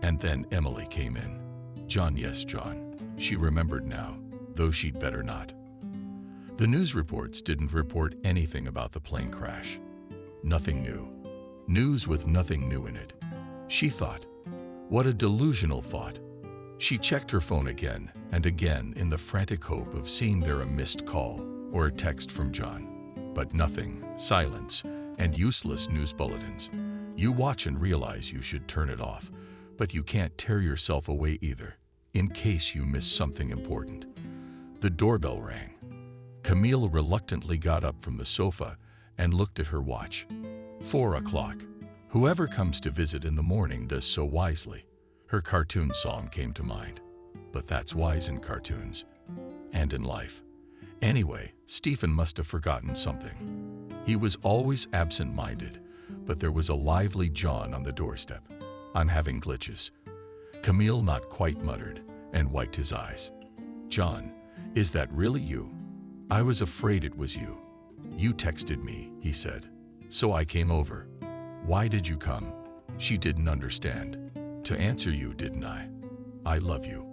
And then Emily came in. John, yes, John. She remembered now, though she'd better not. The news reports didn't report anything about the plane crash. Nothing new. News with nothing new in it. She thought. What a delusional thought. She checked her phone again and again in the frantic hope of seeing there a missed call or a text from John. But nothing, silence, and useless news bulletins. You watch and realize you should turn it off, but you can't tear yourself away either, in case you miss something important. The doorbell rang. Camille reluctantly got up from the sofa and looked at her watch. 4 o'clock. Whoever comes to visit in the morning does so wisely. Her cartoon song came to mind. But that's wise in cartoons. And in life. Anyway, Stephen must have forgotten something. He was always absent-minded, but there was a lively John on the doorstep. I'm having glitches. Camille not quite muttered and wiped his eyes. John, is that really you? I was afraid it was you. You texted me, he said. So I came over. Why did you come? She didn't understand. To answer you, didn't I? I love you.